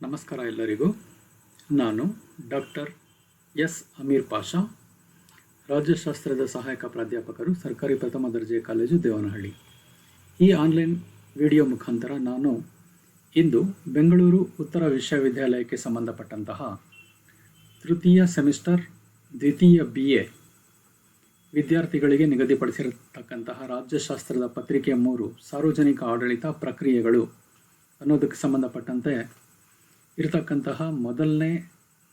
ನಮಸ್ಕಾರ ಎಲ್ಲರಿಗೂ. ನಾನು ಡಾಕ್ಟರ್ ಎಸ್ ಅಮೀರ್ ಪಾಷಾ, ರಾಜ್ಯಶಾಸ್ತ್ರದ ಸಹಾಯಕ ಪ್ರಾಧ್ಯಾಪಕರು, ಸರ್ಕಾರಿ ಪ್ರಥಮ ದರ್ಜೆ ಕಾಲೇಜು, ದೇವನಹಳ್ಳಿ. ಈ ಆನ್ಲೈನ್ ವಿಡಿಯೋ ಮುಖಾಂತರ ನಾನು ಇಂದು ಬೆಂಗಳೂರು ಉತ್ತರ ವಿಶ್ವವಿದ್ಯಾಲಯಕ್ಕೆ ಸಂಬಂಧಪಟ್ಟಂತಹ ತೃತೀಯ ಸೆಮಿಸ್ಟರ್ ದ್ವಿತೀಯ BA ವಿದ್ಯಾರ್ಥಿಗಳಿಗೆ ನಿಗದಿಪಡಿಸಿರತಕ್ಕಂತಹ ರಾಜ್ಯಶಾಸ್ತ್ರದ ಪತ್ರಿಕೆ 3 ಸಾರ್ವಜನಿಕ ಆಡಳಿತ ಪ್ರಕ್ರಿಯೆಗಳು ಅನ್ನೋದಕ್ಕೆ ಸಂಬಂಧಪಟ್ಟಂತೆ ಇರತಕ್ಕಂತಹ ಮೊದಲನೇ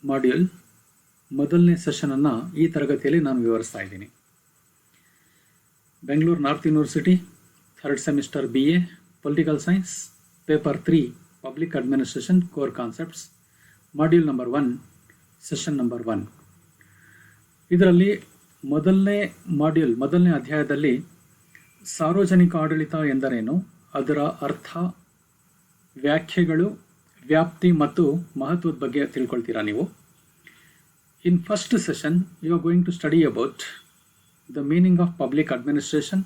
ಮಾಡ್ಯೂಲ್, ಮೊದಲನೇ ಸೆಷನನ್ನು ಈ ತರಗತಿಯಲ್ಲಿ ನಾನು ವಿವರಿಸ್ತಾ ಇದ್ದೀನಿ. Bengaluru north university, third semester BA political science, paper 3 public administration core concepts, module number 1, session number 1. ಇದರಲ್ಲಿ ಮೊದಲನೇ ಮಾಡ್ಯೂಲ್, ಮೊದಲನೇ ಅಧ್ಯಾಯದಲ್ಲಿ ಸಾರ್ವಜನಿಕ ಆಡಳಿತ ಎಂದರೇನು, ಅದರ ಅರ್ಥ, ವ್ಯಾಖ್ಯೆಗಳು, ವ್ಯಾಪ್ತಿ ಮತ್ತು ಮಹತ್ವದ ಬಗ್ಗೆ ತಿಳ್ಕೊಳ್ತೀರಾ ನೀವು. In first session you are going to study about the meaning of public administration,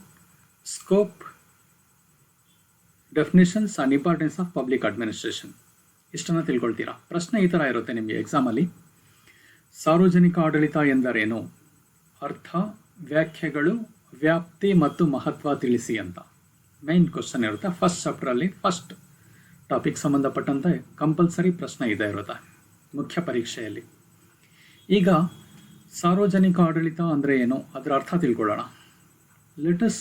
scope, definitions and importance of public administration. ಇಷ್ಟನ್ನು ತಿಳ್ಕೊಳ್ತೀರಾ. ಪ್ರಶ್ನೆ ಈ ಥರ ಇರುತ್ತೆ ನಿಮಗೆ ಎಕ್ಸಾಮಲ್ಲಿ: ಸಾರ್ವಜನಿಕ ಆಡಳಿತ ಎಂದರೇನು, ಅರ್ಥ, ವ್ಯಾಖ್ಯೆಗಳು, ವ್ಯಾಪ್ತಿ ಮತ್ತು ಮಹತ್ವ ತಿಳಿಸಿ ಅಂತ ಮೈನ್ ಕ್ವಶನ್ ಇರುತ್ತೆ. ಫಸ್ಟ್ ಚಾಪ್ಟರಲ್ಲಿ ಫಸ್ಟ್ ಟಾಪಿಕ್ ಸಂಬಂಧಪಟ್ಟಂತೆ ಕಂಪಲ್ಸರಿ ಪ್ರಶ್ನೆ ಇರುತ್ತೆ ಮುಖ್ಯ ಪರೀಕ್ಷೆಯಲ್ಲಿ. ಈಗ ಸಾರ್ವಜನಿಕ ಆಡಳಿತ ಅಂದರೆ ಏನು, ಅದರ ಅರ್ಥ ತಿಳ್ಕೊಳ್ಳೋಣ. Let us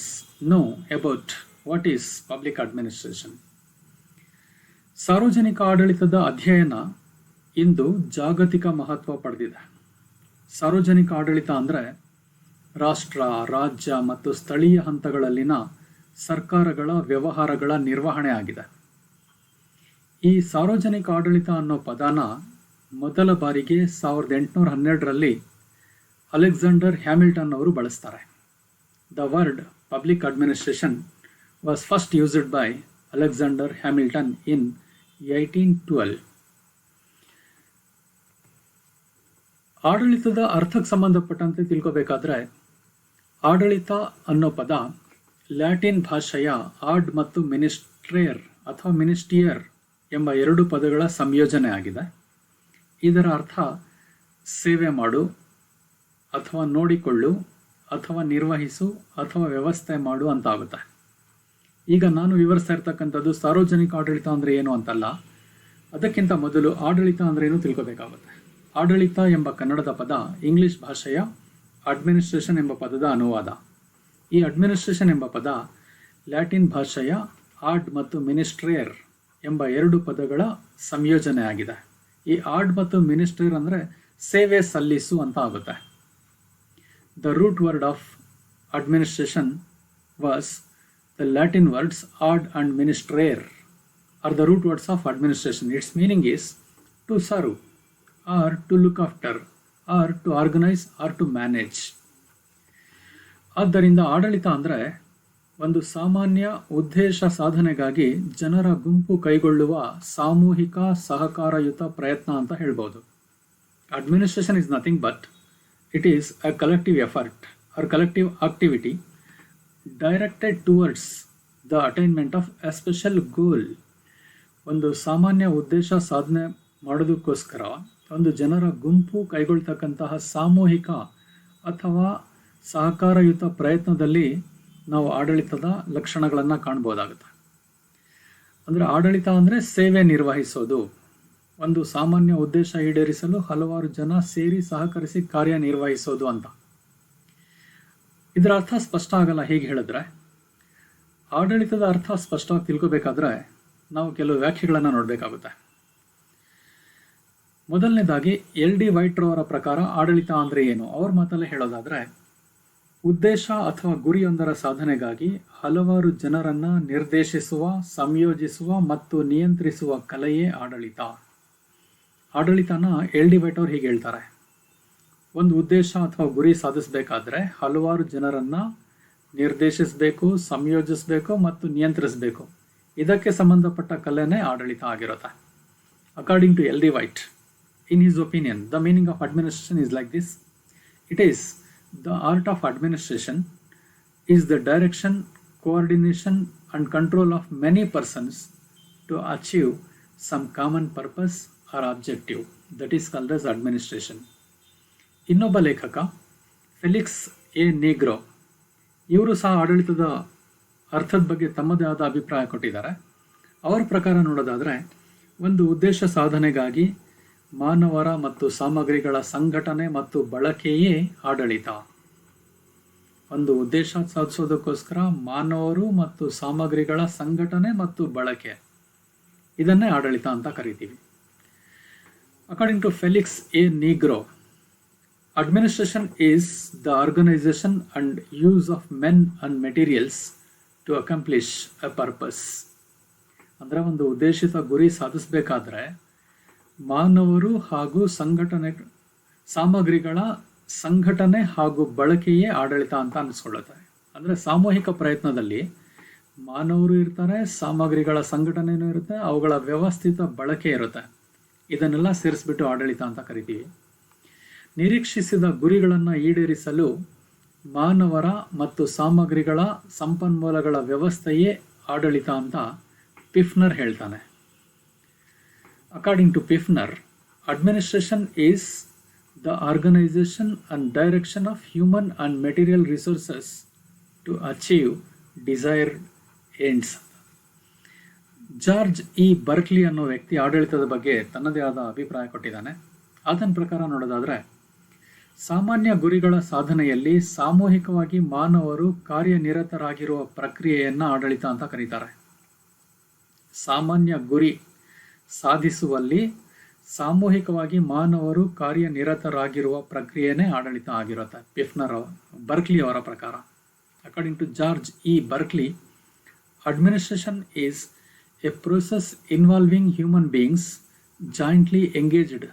know about what is public administration. ಸಾರ್ವಜನಿಕ ಆಡಳಿತದ ಅಧ್ಯಯನ ಇಂದು ಜಾಗತಿಕ ಮಹತ್ವ ಪಡೆದಿದೆ. ಸಾರ್ವಜನಿಕ ಆಡಳಿತ ಅಂದರೆ ರಾಷ್ಟ್ರ, ರಾಜ್ಯ ಮತ್ತು ಸ್ಥಳೀಯ ಹಂತಗಳಲ್ಲಿನ ಸರ್ಕಾರಗಳ ವ್ಯವಹಾರಗಳ ನಿರ್ವಹಣೆ ಆಗಿದೆ. ಈ ಸಾರ್ವಜನಿಕ ಆಡಳಿತ ಅನ್ನೋ ಪದನ ಮೊದಲ ಬಾರಿಗೆ 1812ರಲ್ಲಿ ಅಲೆಕ್ಸಾಂಡರ್ ಹ್ಯಾಮಿಲ್ಟನ್ ಅವರು ಬಳಸ್ತಾರೆ. The word public administration was first used by Alexander Hamilton in 1812. ಆಡಳಿತದ ಅರ್ಥಕ್ಕೆ ಸಂಬಂಧಪಟ್ಟಂತೆ ತಿಳ್ಕೋಬೇಕಾದ್ರೆ, ಆಡಳಿತ ಅನ್ನೋ ಪದ ಲ್ಯಾಟಿನ್ ಭಾಷೆಯ ಆಡ್ ಮತ್ತು ಮಿನಿಸ್ಟ್ರೇರ್ ಅಥವಾ ಮಿನಿಸ್ಟಿಯರ್ ಎಂಬ 2 ಪದಗಳ ಸಂಯೋಜನೆ ಆಗಿದೆ. ಇದರ ಅರ್ಥ ಸೇವೆ ಮಾಡು ಅಥವಾ ನೋಡಿಕೊಳ್ಳು ಅಥವಾ ನಿರ್ವಹಿಸು ಅಥವಾ ವ್ಯವಸ್ಥೆ ಮಾಡು ಅಂತ ಆಗುತ್ತೆ. ಈಗ ನಾನು ವಿವರಿಸ್ತಾ ಇರ್ತಕ್ಕಂಥದ್ದು ಸಾರ್ವಜನಿಕ ಆಡಳಿತ ಅಂದರೆ ಏನು ಅಂತಲ್ಲ. ಅದಕ್ಕಿಂತ ಮೊದಲು ಆಡಳಿತ ಅಂದರೆ ಏನು ತಿಳ್ಕೋಬೇಕಾಗುತ್ತೆ. ಆಡಳಿತ ಎಂಬ ಕನ್ನಡದ ಪದ ಇಂಗ್ಲಿಷ್ ಭಾಷೆಯ ಅಡ್ಮಿನಿಸ್ಟ್ರೇಷನ್ ಎಂಬ ಪದದ ಅನುವಾದ. ಈ ಅಡ್ಮಿನಿಸ್ಟ್ರೇಷನ್ ಎಂಬ ಪದ ಲ್ಯಾಟಿನ್ ಭಾಷೆಯ ಆಡ್ ಮತ್ತು ಮಿನಿಸ್ಟ್ರೇರ್ ಎಂಬ 2 ಪದಗಳ ಸಂಯೋಜನೆ ಆಗಿದೆ. ಈ ಆಡ್ ಮತ್ತು ಮಿನಿಸ್ಟ್ರೇರ್ ಅಂದರೆ ಸೇವೆ ಸಲ್ಲಿಸು ಅಂತ ಆಗುತ್ತೆ. The root word of administration was the Latin words ad and ministrare are the root words of administration. Its meaning is to serve or to look after or to organize or to manage. ಆದ್ದರಿಂದ ಆಡಳಿತ ಅಂದರೆ ಒಂದು ಸಾಮಾನ್ಯ ಉದ್ದೇಶ ಸಾಧನೆಗಾಗಿ ಜನರ ಗುಂಪು ಕೈಗೊಳ್ಳುವ ಸಾಮೂಹಿಕ ಸಹಕಾರಯುತ ಪ್ರಯತ್ನ ಅಂತ ಹೇಳ್ಬೋದು. Administration is nothing but it is a collective effort or collective activity directed towards the attainment of a special goal. ಒಂದು ಸಾಮಾನ್ಯ ಉದ್ದೇಶ ಸಾಧನೆ ಮಾಡೋದಕ್ಕೋಸ್ಕರ ಒಂದು ಜನರ ಗುಂಪು ಕೈಗೊಳ್ತಕ್ಕಂತಹ ಸಾಮೂಹಿಕ ಅಥವಾ ಸಹಕಾರಯುತ ಪ್ರಯತ್ನದಲ್ಲಿ ನಾವು ಆಡಳಿತದ ಲಕ್ಷಣಗಳನ್ನು ಕಾಣ್ಬೋದಾಗುತ್ತೆ. ಅಂದರೆ ಆಡಳಿತ ಅಂದರೆ ಸೇವೆ ನಿರ್ವಹಿಸೋದು, ಒಂದು ಸಾಮಾನ್ಯ ಉದ್ದೇಶ ಈಡೇರಿಸಲು ಹಲವಾರು ಜನ ಸೇರಿ ಸಹಕರಿಸಿ ಕಾರ್ಯನಿರ್ವಹಿಸೋದು ಅಂತ. ಇದರ ಅರ್ಥ ಸ್ಪಷ್ಟ ಆಗಲ್ಲ ಹೀಗೆ ಹೇಳಿದ್ರೆ. ಆಡಳಿತದ ಅರ್ಥ ಸ್ಪಷ್ಟವಾಗಿ ತಿಳ್ಕೋಬೇಕಾದ್ರೆ ನಾವು ಕೆಲವು ವ್ಯಾಖ್ಯೆಗಳನ್ನು ನೋಡಬೇಕಾಗುತ್ತೆ. ಮೊದಲನೇದಾಗಿ LD ವೈಟ್ರವರ ಪ್ರಕಾರ ಆಡಳಿತ ಅಂದರೆ ಏನು, ಅವ್ರ ಮಾತಲ್ಲೇ ಹೇಳೋದಾದರೆ, ಉದ್ದೇಶ ಅಥವಾ ಗುರಿಯೊಂದರ ಸಾಧನೆಗಾಗಿ ಹಲವಾರು ಜನರನ್ನು ನಿರ್ದೇಶಿಸುವ, ಸಂಯೋಜಿಸುವ ಮತ್ತು ನಿಯಂತ್ರಿಸುವ ಕಲೆಯೇ ಆಡಳಿತ. ಆಡಳಿತನ LD ವೈಟ್ ಅವರು ಹೀಗೆ ಹೇಳ್ತಾರೆ: ಒಂದು ಉದ್ದೇಶ ಅಥವಾ ಗುರಿ ಸಾಧಿಸಬೇಕಾದ್ರೆ ಹಲವಾರು ಜನರನ್ನು ನಿರ್ದೇಶಿಸಬೇಕು, ಸಂಯೋಜಿಸಬೇಕು ಮತ್ತು ನಿಯಂತ್ರಿಸಬೇಕು. ಇದಕ್ಕೆ ಸಂಬಂಧಪಟ್ಟ ಕಲೆನೇ ಆಡಳಿತ ಆಗಿರುತ್ತೆ. According to LD White, in his opinion, the meaning of administration is like this: it is the art of administration is the direction, coordination and control of many persons to achieve some common purpose or objective, that is called as administration. ಇನ್ನೊಬ್ಬ ಲೇಖಕ Felix A Negro, ಇವರು ಸಹ ಆಡಳಿತದ ಅರ್ಥದ ಬಗ್ಗೆ ತಮ್ಮದೇ ಆದ ಅಭಿಪ್ರಾಯ ಕೊಟ್ಟಿದ್ದಾರೆ. ಅವರ ಪ್ರಕಾರ ನೋಡೋದಾದರೆ, ಒಂದು ಉದ್ದೇಶ ಸಾಧನೆಗಾಗಿ ಮಾನವರ ಮತ್ತು ಸಾಮಗ್ರಿಗಳ ಸಂಘಟನೆ ಮತ್ತು ಬಳಕೆಯೇ ಆಡಳಿತ. ಒಂದು ಉದ್ದೇಶ ಸಾಧಿಸೋದಕ್ಕೋಸ್ಕರ ಮಾನವರು ಮತ್ತು ಸಾಮಗ್ರಿಗಳ ಸಂಘಟನೆ ಮತ್ತು ಬಳಕೆ, ಇದನ್ನೇ ಆಡಳಿತ ಅಂತ ಕರಿತೀವಿ. According to Felix A Nigro, administration is the organisation and use of men and materials to accomplish a purpose. ಅಂದರೆ ಒಂದು ಉದ್ದೇಶಿತ ಗುರಿ ಸಾಧಿಸಬೇಕಾದ್ರೆ ಮಾನವರು ಹಾಗೂ ಸಾಮಗ್ರಿಗಳ ಸಂಘಟನೆ ಹಾಗೂ ಬಳಕೆಯೇ ಆಡಳಿತ ಅಂತ ಅನಿಸ್ಕೊಳ್ಳುತ್ತೆ. ಅಂದರೆ ಸಾಮೂಹಿಕ ಪ್ರಯತ್ನದಲ್ಲಿ ಮಾನವರು ಇರ್ತಾರೆ, ಸಾಮಗ್ರಿಗಳ ಸಂಘಟನೆಯೂ ಇರುತ್ತೆ, ಅವುಗಳ ವ್ಯವಸ್ಥಿತ ಬಳಕೆ ಇರುತ್ತೆ. ಇದನ್ನೆಲ್ಲ ಸೇರಿಸ್ಬಿಟ್ಟು ಆಡಳಿತ ಅಂತ ಕರಿತೀವಿ. ನಿರೀಕ್ಷಿಸಿದ ಗುರಿಗಳನ್ನು ಈಡೇರಿಸಲು ಮಾನವರ ಮತ್ತು ಸಾಮಗ್ರಿಗಳ ಸಂಪನ್ಮೂಲಗಳ ವ್ಯವಸ್ಥೆಯೇ ಆಡಳಿತ ಅಂತ ಪಿಫ್ನರ್ ಹೇಳ್ತಾನೆ. According to Pfiffner, administration is the organization and direction of human and material resources to achieve desired ends. George E Berkeley ಅನ್ನೋ ವ್ಯಕ್ತಿ ಆಡಳಿತದ ಬಗ್ಗೆ ತನ್ನದೇ ಆದ ಅಭಿಪ್ರಾಯ ಕೊಟ್ಟಿದ್ದಾನೆ. ಆತನ ಪ್ರಕಾರ ನೋಡೋದಾದರೆ, ಸಾಮಾನ್ಯ ಗುರಿಗಳ ಸಾಧನೆಯಲ್ಲಿ ಸಾಮೂಹಿಕವಾಗಿ ಮಾನವರು ಕಾರ್ಯನಿರತರಾಗಿರುವ ಪ್ರಕ್ರಿಯೆಯನ್ನು ಆಡಳಿತ ಅಂತ ಕರೀತಾರೆ. ಸಾಮಾನ್ಯ ಗುರಿ ಸಾಧಿಸುವಲ್ಲಿ ಸಾಮೂಹಿಕವಾಗಿ ಮಾನವರು ಕಾರ್ಯನಿರತರಾಗಿರುವ ಪ್ರಕ್ರಿಯೆನೇ ಆಡಳಿತ ಆಗಿರುತ್ತೆ, ಬರ್ಕ್ಲಿ ಅವರ ಪ್ರಕಾರ. According to George E Berkley, administration is a process involving human beings jointly engaged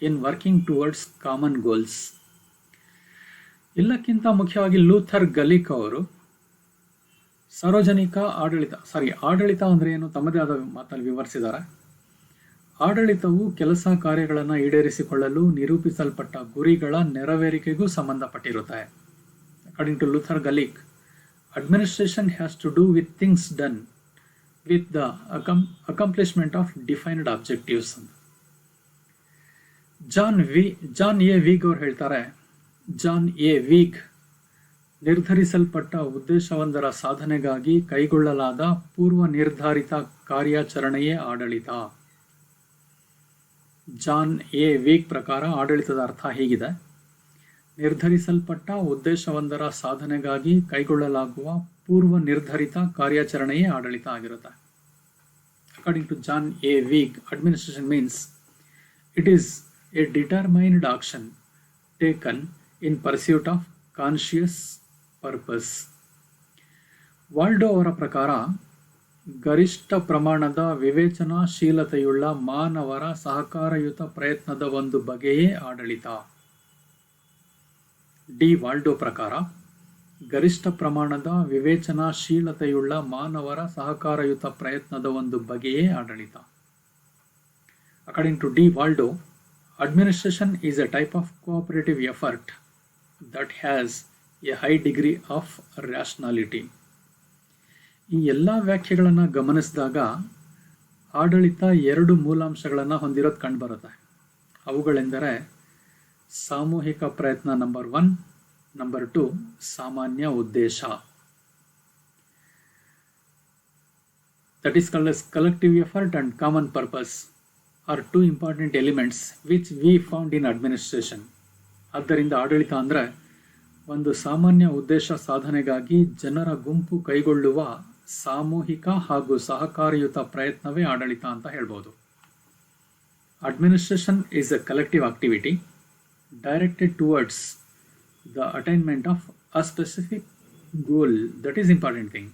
in working towards common goals. ಎಲ್ಲಕ್ಕಿಂತ ಮುಖ್ಯವಾಗಿ ಲೂಥರ್ ಗಲಿಕ್ ಅವರು ಆಡಳಿತ ಅಂದರೆ ಏನು ತಮ್ಮದೇ ಆದ ಮಾತಲ್ಲಿ ವಿವರಿಸಿದ್ದಾರೆ. ಆಡಳಿತವು ಕೆಲಸ ಕಾರ್ಯಗಳನ್ನು ಈಡೇರಿಸಿಕೊಳ್ಳಲು ನಿರೂಪಿಸಲ್ಪಟ್ಟ ಗುರಿಗಳ ನೆರವೇರಿಕೆಗೂ ಸಂಬಂಧಪಟ್ಟಿರುತ್ತದೆ. According to Luther Gulick, administration has to do with things done with the accomplishment of defined objectives. John A Vieg ಅವರು ಹೇಳ್ತಾರೆ, ಜಾನ್ ಎ ವೀಗ್ ನಿರ್ಧರಿಸಲ್ಪಟ್ಟ ಉದ್ದೇಶವೊಂದರ ಸಾಧನೆಗಾಗಿ ಕೈಗೊಳ್ಳಲಾದ ಪೂರ್ವ ನಿರ್ಧಾರಿತ ಕಾರ್ಯಾಚರಣೆಯೇ ಆಡಳಿತ. ಜಾನ್ ಎ ವೀಗ್ ಪ್ರಕಾರ ಆಡಳಿತದ ಅರ್ಥ ಹೀಗಿದೆ: ನಿರ್ಧರಿಸಲ್ಪಟ್ಟ ಉದ್ದೇಶವೊಂದರ ಸಾಧನೆಗಾಗಿ ಕೈಗೊಳ್ಳಲಾಗುವ ಪೂರ್ವ ನಿರ್ಧರಿತ ಕಾರ್ಯಾಚರಣೆಯೇ ಆಡಳಿತ ಆಗಿರುತ್ತೆ. According to John A Vieg, administration means it is a determined action taken in pursuit of conscious purpose. Waldo ಅವರ ಪ್ರಕಾರ ಗರಿಷ್ಠ ಪ್ರಮಾಣದ ವಿವೇಚನಾಶೀಲತೆಯುಳ್ಳ ಮಾನವರ ಸಹಕಾರಯುತ ಪ್ರಯತ್ನದ ಒಂದು ಬಗೆಯೇ ಆಡಳಿತ. ಡಿ ವಾಲ್ಡೋ ಪ್ರಕಾರ ಗರಿಷ್ಠ ಪ್ರಮಾಣದ ವಿವೇಚನಾಶೀಲತೆಯುಳ್ಳ ಮಾನವರ ಸಹಕಾರಯುತ ಪ್ರಯತ್ನದ ಒಂದು ಬಗೆಯೇ ಆಡಳಿತ. According to D Waldo, administration is a type of cooperative effort that has a high degree of rationality. ಈ ಎಲ್ಲ ವ್ಯಾಖ್ಯೆಗಳನ್ನು ಗಮನಿಸಿದಾಗ ಆಡಳಿತ ಎರಡು ಮೂಲಾಂಶಗಳನ್ನು ಹೊಂದಿರೋದು ಕಂಡುಬರುತ್ತೆ. ಅವುಗಳೆಂದರೆ ಸಾಮೂಹಿಕ ಪ್ರಯತ್ನ ನಂಬರ್ 1, ನಂಬರ್ 2 ಸಾಮಾನ್ಯ ಉದ್ದೇಶ. That is called as collective effort and common purpose are two important elements which we found in administration. ಆದ್ದರಿಂದ ಆಡಳಿತ ಅಂದರೆ ಒಂದು ಸಾಮಾನ್ಯ ಉದ್ದೇಶ ಸಾಧನೆಗಾಗಿ ಜನರ ಗುಂಪು ಕೈಗೊಳ್ಳುವ ಸಾಮೂಹಿಕ ಹಾಗೂ ಸಹಕಾರಿಯುತ ಪ್ರಯತ್ನವೇ ಆಡಳಿತ ಅಂತ ಹೇಳ್ಬೋದು. Administration is a collective activity directed towards the attainment of a specific goal. That is important thing.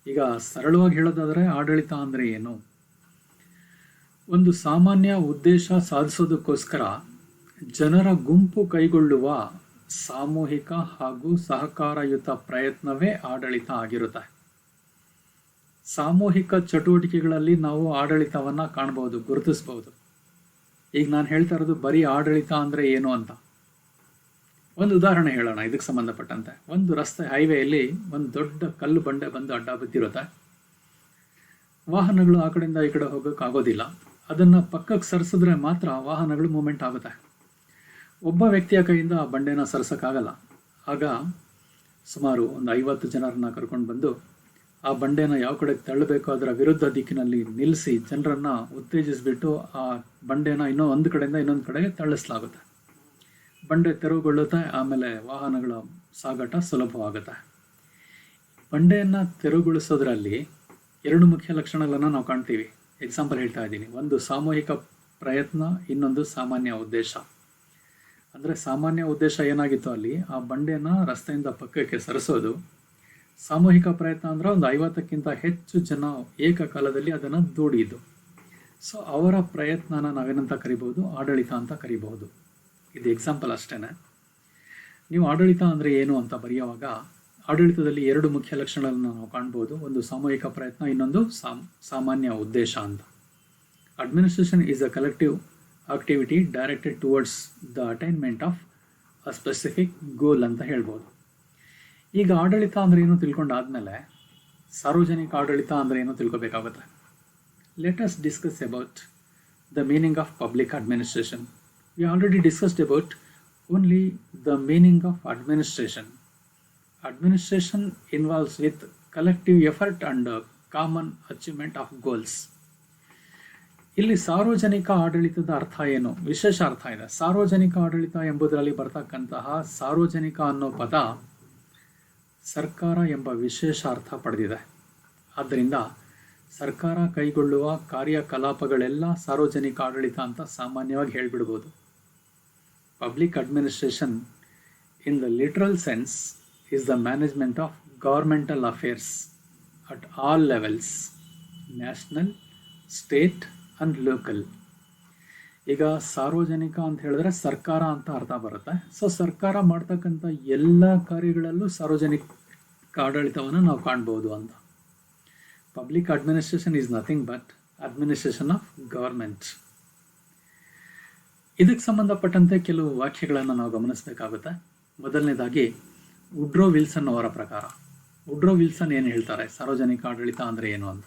ಈಗ ಸರಳವಾಗಿ ಹೇಳೋದಾದರೆ ಆಡಳಿತ ಅಂದರೆ ಏನು? ಒಂದು ಸಾಮಾನ್ಯ ಉದ್ದೇಶ ಸಾಧಿಸೋದಕ್ಕೋಸ್ಕರ ಜನರ ಗುಂಪು ಕೈಗೊಳ್ಳುವ ಸಾಮೂಹಿಕ ಹಾಗೂ ಸಹಕಾರಯುತ ಪ್ರಯತ್ನವೇ ಆಡಳಿತ ಆಗಿರುತ್ತೆ. ಸಾಮೂಹಿಕ ಚಟುವಟಿಕೆಗಳಲ್ಲಿ ನಾವು ಆಡಳಿತವನ್ನು ಕಾಣಬಹುದು, ಗುರುತಿಸಬಹುದು. ಈಗ ನಾನು ಹೇಳ್ತಾ ಇರೋದು ಬರೀ ಆಡಳಿತ ಅಂದರೆ ಏನು ಅಂತ. ಒಂದು ಉದಾಹರಣೆ ಹೇಳೋಣ ಇದಕ್ಕೆ ಸಂಬಂಧಪಟ್ಟಂತೆ. ಒಂದು ರಸ್ತೆ ಹೈವೇಯಲ್ಲಿ ಒಂದು ದೊಡ್ಡ ಕಲ್ಲು ಬಂಡೆ ಬಂದು ಅಡ್ಡ ಬಿದ್ದಿರುತ್ತೆ. ವಾಹನಗಳು ಆ ಕಡೆಯಿಂದ ಈ ಕಡೆ ಹೋಗೋಕ್ಕಾಗೋದಿಲ್ಲ. ಅದನ್ನು ಪಕ್ಕಕ್ಕೆ ಸರಿಸಿದ್ರೆ ಮಾತ್ರ ವಾಹನಗಳು ಮೂಮೆಂಟ್ ಆಗುತ್ತೆ. ಒಬ್ಬ ವ್ಯಕ್ತಿಯ ಕೈಯಿಂದ ಆ ಬಂಡೆನ ಸರಿಸೋಕ್ಕಾಗಲ್ಲ. ಆಗ ಸುಮಾರು ಒಂದು 50 ಜನರನ್ನ ಕರ್ಕೊಂಡು ಬಂದು ಆ ಬಂಡೆನ ಯಾವ ಕಡೆಗೆ ತಳ್ಳಬೇಕು ಅದರ ವಿರುದ್ಧ ದಿಕ್ಕಿನಲ್ಲಿ ನಿಲ್ಲಿಸಿ ಜನರನ್ನು ಉತ್ತೇಜಿಸಿಬಿಟ್ಟು ಆ ಬಂಡೆನ ಒಂದು ಕಡೆಯಿಂದ ಇನ್ನೊಂದು ಕಡೆಗೆ ತಳ್ಳಿಸಲಾಗುತ್ತೆ. ಬಂಡೆ ತೆರವುಗೊಳ್ಳುತ್ತೆ, ಆಮೇಲೆ ವಾಹನಗಳ ಸಾಗಾಟ ಸುಲಭವಾಗುತ್ತೆ. ಬಂಡೆಯನ್ನು ತೆರವುಗೊಳಿಸೋದ್ರಲ್ಲಿ 2 ಮುಖ್ಯ ಲಕ್ಷಣಗಳನ್ನು ನಾವು ಕಾಣ್ತೀವಿ. ಎಕ್ಸಾಂಪಲ್ ಹೇಳ್ತಾ ಇದ್ದೀನಿ. ಒಂದು ಸಾಮೂಹಿಕ ಪ್ರಯತ್ನ, ಇನ್ನೊಂದು ಸಾಮಾನ್ಯ ಉದ್ದೇಶ. ಅಂದರೆ ಸಾಮಾನ್ಯ ಉದ್ದೇಶ ಏನಾಗಿತ್ತು ಅಲ್ಲಿ, ಆ ಬಂಡೆನ ರಸ್ತೆಯಿಂದ ಪಕ್ಕಕ್ಕೆ ಸರಿಸೋದು. ಸಾಮೂಹಿಕ ಪ್ರಯತ್ನ ಅಂದರೆ ಒಂದು 50ಕ್ಕಿಂತ ಹೆಚ್ಚು ಜನ ಏಕಕಾಲದಲ್ಲಿ ಅದನ್ನು ದೂಡಿದ್ದು. ಸೊ ಅವರ ಪ್ರಯತ್ನನ ನಾವೇನಂತ ಕರಿಬಹುದು, ಆಡಳಿತ ಅಂತ ಕರಿಬಹುದು. ಇದು ಎಕ್ಸಾಂಪಲ್ ಅಷ್ಟೇ. ನೀವು ಆಡಳಿತ ಅಂದರೆ ಏನು ಅಂತ ಬರೆಯುವಾಗ ಆಡಳಿತದಲ್ಲಿ 2 ಮುಖ್ಯ ಲಕ್ಷಣಗಳನ್ನು ನಾವು ಕಾಣ್ಬೋದು. ಒಂದು ಸಾಮೂಹಿಕ ಪ್ರಯತ್ನ, ಇನ್ನೊಂದು ಸಾಮಾನ್ಯ ಉದ್ದೇಶ ಅಂತ. Administration is a collective activity directed towards the attainment of a specific goal ಅಂತ ಹೇಳ್ಬೋದು. ಈಗ ಆಡಳಿತ ಅಂದರೆ ಏನು ತಿಳ್ಕೊಂಡಾದ್ಮೇಲೆ ಸಾರ್ವಜನಿಕ ಆಡಳಿತ ಅಂದರೆ ಏನು ತಿಳ್ಕೊಬೇಕಾಗುತ್ತೆ. Let us discuss about the meaning of public administration. We already discussed about only the meaning of administration. Administration involves with collective effort and common achievement of goals. ಇಲ್ಲಿ ಸಾರ್ವಜನಿಕ ಆಡಳಿತದ ಅರ್ಥ ಏನು, ವಿಶೇಷ ಅರ್ಥ ಇದೆ. ಸಾರ್ವಜನಿಕ ಆಡಳಿತ ಎಂಬುದರಲ್ಲಿ ಬರ್ತಕ್ಕಂತಹ ಸಾರ್ವಜನಿಕ ಅನ್ನೋ ಪದ ಸರ್ಕಾರ ಎಂಬ ವಿಶೇಷ ಅರ್ಥ ಪಡೆದಿದೆ. ಆದ್ದರಿಂದ ಸರ್ಕಾರ ಕೈಗೊಳ್ಳುವ ಕಾರ್ಯಕಲಾಪಗಳೆಲ್ಲ ಸಾರ್ವಜನಿಕ ಆಡಳಿತ ಅಂತ ಸಾಮಾನ್ಯವಾಗಿ ಹೇಳ್ಬಿಡ್ಬೋದು. Public administration in the literal sense is the management of governmental affairs at all levels, national, state and local. ಈಗ ಸಾರ್ವಜನಿಕ ಅಂತ ಹೇಳಿದ್ರೆ ಸರ್ಕಾರ ಅಂತ ಅರ್ಥ ಬರುತ್ತೆ. ಸೊ ಸರ್ಕಾರ ಮಾಡ್ತಕ್ಕಂಥ ಎಲ್ಲ ಕಾರ್ಯಗಳಲ್ಲೂ ಸಾರ್ವಜನಿಕ ಆಡಳಿತವನ್ನು ನಾವು ಕಾಣ್ಬೋದು ಅಂತ. Public administration is nothing but administration of government. ಇದಕ್ಕೆ ಸಂಬಂಧಪಟ್ಟಂತೆ ಕೆಲವು ವಾಕ್ಯಗಳನ್ನು ನಾವು ಗಮನಿಸಬೇಕಾಗುತ್ತೆ. ಮೊದಲನೇದಾಗಿ ವುಡ್ರೋ ವಿಲ್ಸನ್ ಅವರ ಪ್ರಕಾರ, ವುಡ್ರೋ ವಿಲ್ಸನ್ ಏನು ಹೇಳ್ತಾರೆ ಸಾರ್ವಜನಿಕ ಆಡಳಿತ ಅಂದರೆ ಏನು ಅಂತ.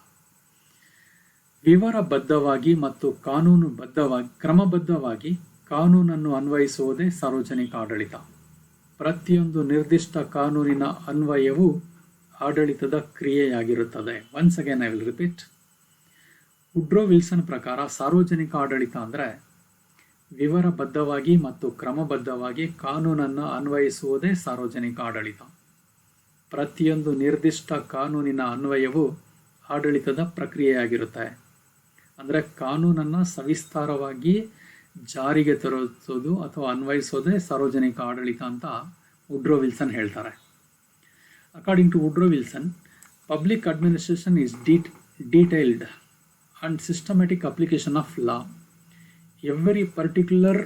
ವಿವರಬದ್ಧವಾಗಿ ಮತ್ತು ಕ್ರಮಬದ್ಧವಾಗಿ ಕಾನೂನನ್ನು ಅನ್ವಯಿಸುವುದೇ ಸಾರ್ವಜನಿಕ ಆಡಳಿತ. ಪ್ರತಿಯೊಂದು ನಿರ್ದಿಷ್ಟ ಕಾನೂನಿನ ಅನ್ವಯವು ಆಡಳಿತದ ಕ್ರಿಯೆಯಾಗಿರುತ್ತದೆ. Once again I will repeat. Woodrow Wilson ಪ್ರಕಾರ ಸಾರ್ವಜನಿಕ ಆಡಳಿತ ಅಂದರೆ ವಿವರಬದ್ಧವಾಗಿ ಮತ್ತು ಕ್ರಮಬದ್ಧವಾಗಿ ಕಾನೂನನ್ನು ಅನ್ವಯಿಸುವುದೇ ಸಾರ್ವಜನಿಕ ಆಡಳಿತ. ಪ್ರತಿಯೊಂದು ನಿರ್ದಿಷ್ಟ ಕಾನೂನಿನ ಅನ್ವಯವು ಆಡಳಿತದ ಪ್ರಕ್ರಿಯೆಯಾಗಿರುತ್ತೆ. ಅಂದರೆ ಕಾನೂನನ್ನು ಸವಿಸ್ತಾರವಾಗಿ ಜಾರಿಗೆ ತರೋದು ಅಥವಾ ಅನ್ವಯಿಸೋದೇ ಸಾರ್ವಜನಿಕ ಆಡಳಿತ ಅಂತ ವುಡ್ರೋ ವಿಲ್ಸನ್ ಹೇಳ್ತಾರೆ. According to Woodrow Wilson, public administration is detailed and systematic application of law. Every particular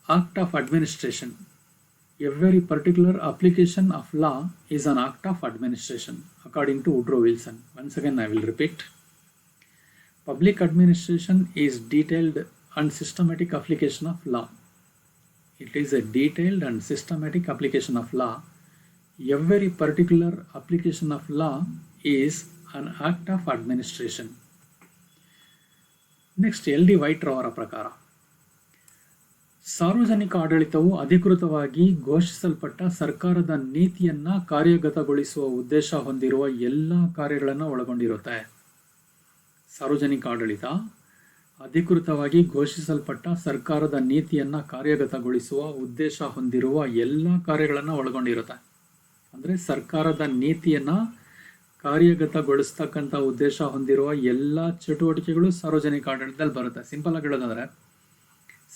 act of administration, every particular application of law is an act of administration, according to Woodrow Wilson. Once again, I will repeat. Public administration is detailed and systematic application of law. It is a detailed and systematic application of law. Every particular application of law is an act of administration. Next LD white ಅವರ ಪ್ರಕಾರ ಸಾರ್ವಜನಿಕ ಆಡಳಿತವು ಅಧಿಕೃತವಾಗಿ ಘೋಷಿಸಲ್ಪಟ್ಟ ಸರ್ಕಾರದ ನೀತಿಯನ್ನು ಕಾರ್ಯಗತಗೊಳಿಸುವ ಉದ್ದೇಶ ಹೊಂದಿರುವ ಎಲ್ಲ ಕಾರ್ಯಗಳನ್ನು ಒಳಗೊಂಡಿರುತ್ತೆ. ಸಾರ್ವಜನಿಕ ಆಡಳಿತ ಅಧಿಕೃತವಾಗಿ ಘೋಷಿಸಲ್ಪಟ್ಟ ಸರ್ಕಾರದ ನೀತಿಯನ್ನು ಕಾರ್ಯಗತಗೊಳಿಸುವ ಉದ್ದೇಶ ಹೊಂದಿರುವ ಎಲ್ಲ ಕಾರ್ಯಗಳನ್ನು ಒಳಗೊಂಡಿರುತ್ತೆ. ಅಂದರೆ ಸರ್ಕಾರದ ನೀತಿಯನ್ನು ಕಾರ್ಯಗತಗೊಳಿಸ್ತಕ್ಕಂಥ ಉದ್ದೇಶ ಹೊಂದಿರುವ ಎಲ್ಲ ಚಟುವಟಿಕೆಗಳು ಸಾರ್ವಜನಿಕ ಆಡಳಿತದಲ್ಲಿ ಬರುತ್ತೆ. ಸಿಂಪಲ್ ಆಗಿ ಹೇಳೋದಾದ್ರೆ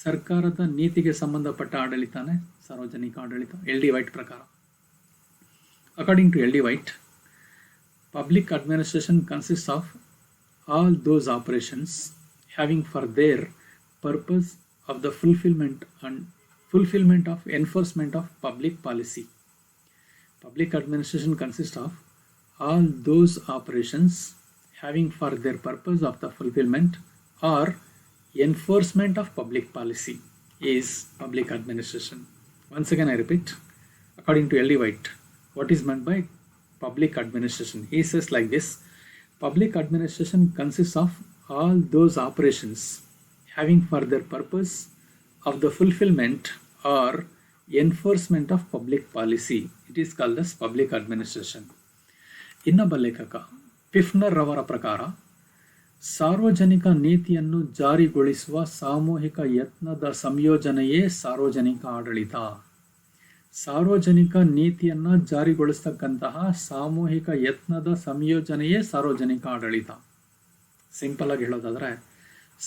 ಸರ್ಕಾರದ ನೀತಿಗೆ ಸಂಬಂಧಪಟ್ಟ ಆಡಳಿತನೇ ಸಾರ್ವಜನಿಕ ಆಡಳಿತ LD ವೈಟ್ ಪ್ರಕಾರ. According to LD White, public administration consist of all those operations having for their purpose of the fulfillment of enforcement of public policy. Public administration consists of all those operations having for their purpose of the fulfillment or enforcement of public policy is public administration. Once again I repeat, according to LD White, what is meant by public administration? He says like this: public administration consists of all those operations having for their purpose of the fulfillment or enforcement of public policy. It is called as public administration. ಇನ್ನೊಬ್ಬ ಲೇಖಕ ಪಿಫ್ನರ್ ರವರ ಪ್ರಕಾರ ಸಾರ್ವಜನಿಕ ನೀತಿಯನ್ನು ಜಾರಿಗೊಳಿಸುವ ಸಾಮೂಹಿಕ ಯತ್ನದ ಸಂಯೋಜನೆಯೇ ಸಾರ್ವಜನಿಕ ಆಡಳಿತ. ಸಾರ್ವಜನಿಕ ನೀತಿಯನ್ನು ಜಾರಿಗೊಳಿಸ್ತಕ್ಕಂತಹ ಸಾಮೂಹಿಕ ಯತ್ನದ ಸಂಯೋಜನೆಯೇ ಸಾರ್ವಜನಿಕ ಆಡಳಿತ. ಸಿಂಪಲ್ ಆಗಿ ಹೇಳೋದಾದರೆ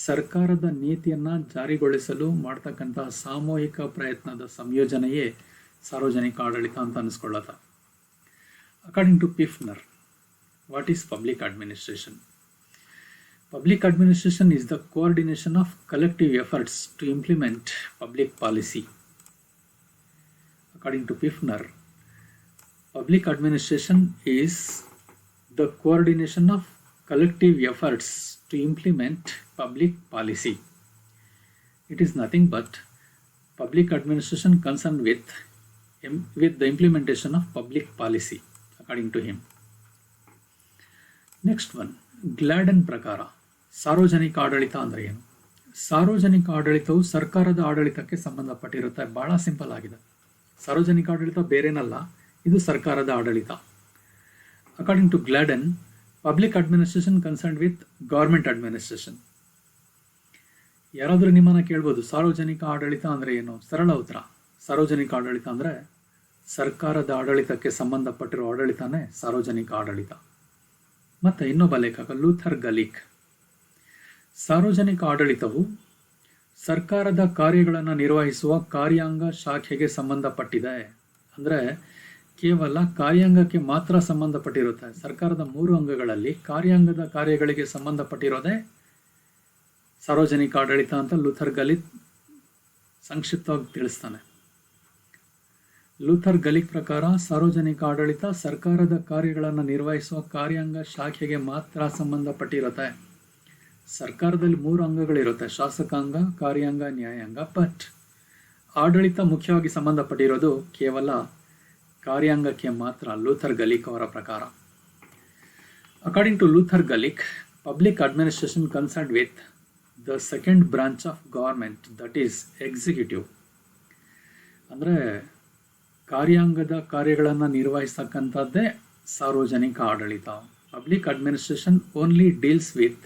ಸರ್ಕಾರದ ನೀತಿಯನ್ನು ಜಾರಿಗೊಳಿಸಲು ಮಾಡ್ತಕ್ಕಂತಹ ಸಾಮೂಹಿಕ ಪ್ರಯತ್ನದ ಸಂಯೋಜನೆಯೇ ಸಾರ್ವಜನಿಕ ಆಡಳಿತ ಅಂತ ಅನಿಸ್ಕೊಳ್ಳುತ್ತೆ. According to Pfiffner, what is public administration? Public administration is the coordination of collective efforts to implement public policy. According to Piffner, public administration is the coordination of collective efforts to implement public policy. It is nothing but public administration concerned with the implementation of public policy, according to him. Next one, Gladden ಪ್ರಕಾರ ಸಾರ್ವಜನಿಕ ಆಡಳಿತ ಅಂದರೆ ಏನು? ಸಾರ್ವಜನಿಕ ಆಡಳಿತವು ಸರ್ಕಾರದ ಆಡಳಿತಕ್ಕೆ ಸಂಬಂಧಪಟ್ಟಿರುತ್ತೆ. ಬಹಳ ಸಿಂಪಲ್ ಆಗಿದೆ. ಸಾರ್ವಜನಿಕ ಆಡಳಿತ ಬೇರೇನಲ್ಲ, ಇದು ಸರ್ಕಾರದ ಆಡಳಿತ. According to Gladden, public administration concern with government administration. ಯಾರಾದರೂ ನಿಮ್ಮನ್ನು ಕೇಳ್ಬೋದು, ಸಾರ್ವಜನಿಕ ಆಡಳಿತ ಅಂದರೆ ಏನು? ಸರಳ ಉತ್ತರ, ಸಾರ್ವಜನಿಕ ಆಡಳಿತ ಅಂದರೆ ಸರ್ಕಾರದ ಆಡಳಿತಕ್ಕೆ ಸಂಬಂಧಪಟ್ಟಿರೋ ಆಡಳಿತನೇ ಸಾರ್ವಜನಿಕ ಆಡಳಿತ. ಮತ್ತು ಇನ್ನೊಬ್ಬ ಲೇಖಕ ಲೂಥರ್ ಗಲಿಕ್, ಸಾರ್ವಜನಿಕ ಆಡಳಿತವು ಸರ್ಕಾರದ ಕಾರ್ಯಗಳನ್ನು ನಿರ್ವಹಿಸುವ ಕಾರ್ಯಾಂಗ ಶಾಖೆಗೆ ಸಂಬಂಧಪಟ್ಟಿದೆ. ಅಂದರೆ ಕೇವಲ ಕಾರ್ಯಾಂಗಕ್ಕೆ ಮಾತ್ರ ಸಂಬಂಧಪಟ್ಟಿರುತ್ತೆ. ಸರ್ಕಾರದ 3 ಅಂಗಗಳಲ್ಲಿ ಕಾರ್ಯಾಂಗದ ಕಾರ್ಯಗಳಿಗೆ ಸಂಬಂಧಪಟ್ಟಿರೋದೇ ಸಾರ್ವಜನಿಕ ಆಡಳಿತ ಅಂತ ಲೂಥರ್ ಗಲಿಕ್ ಸಂಕ್ಷಿಪ್ತವಾಗಿ ತಿಳಿಸ್ತಾನೆ. ಲೂಥರ್ ಗಲಿಕ್ ಪ್ರಕಾರ ಸಾರ್ವಜನಿಕ ಆಡಳಿತ ಸರ್ಕಾರದ ಕಾರ್ಯಗಳನ್ನು ನಿರ್ವಹಿಸುವ ಕಾರ್ಯಾಂಗ ಶಾಖೆಗೆ ಮಾತ್ರ ಸಂಬಂಧಪಟ್ಟಿರುತ್ತೆ. ಸರ್ಕಾರದಲ್ಲಿ 3 ಅಂಗಗಳಿರುತ್ತೆ, ಶಾಸಕಾಂಗ, ಕಾರ್ಯಾಂಗ, ನ್ಯಾಯಾಂಗ. ಬಟ್ ಆಡಳಿತ ಮುಖ್ಯವಾಗಿ ಸಂಬಂಧಪಟ್ಟಿರೋದು ಕೇವಲ ಕಾರ್ಯಾಂಗಕ್ಕೆ ಮಾತ್ರ, ಲೂಥರ್ ಗಲಿಕ್ ಅವರ ಪ್ರಕಾರ. According to Luther Gulick, public administration concern with the second branch of government, that is executive. ಅಂದರೆ ಕಾರ್ಯಾಂಗದ ಕಾರ್ಯಗಳನ್ನು ನಿರ್ವಹಿಸತಕ್ಕಂಥದ್ದೇ ಸಾರ್ವಜನಿಕ ಆಡಳಿತ. Public administration only deals with